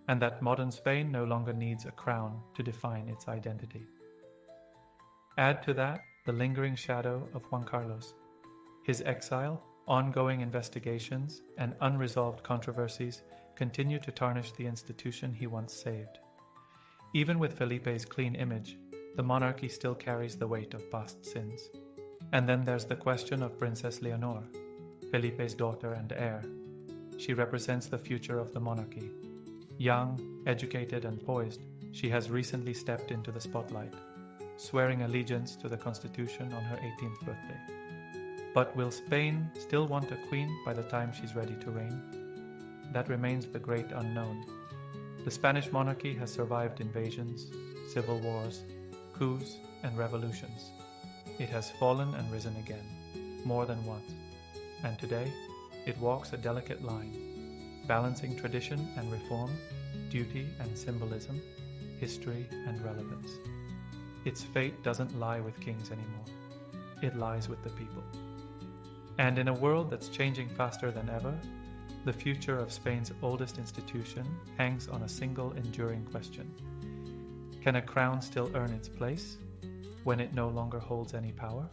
and that modern Spain no longer needs a crown to define its identity. Add to that the lingering shadow of Juan Carlos. His exile, ongoing investigations, and unresolved controversies continue to tarnish the institution he once saved. Even with Felipe's clean image, the monarchy still carries the weight of past sins. And then there's the question of Princess Leonor, Felipe's daughter and heir. She represents the future of the monarchy. Young, educated, and poised, she has recently stepped into the spotlight, swearing allegiance to the Constitution on her 18th birthday. But will Spain still want a queen by the time she's ready to reign? That remains the great unknown. The Spanish monarchy has survived invasions, civil wars, coups, and revolutions. It has fallen and risen again, more than once. And today, it walks a delicate line, balancing tradition and reform, duty and symbolism, history and relevance. Its fate doesn't lie with kings anymore. It lies with the people. And in a world that's changing faster than ever, the future of Spain's oldest institution hangs on a single enduring question. Can a crown still earn its place when it no longer holds any power?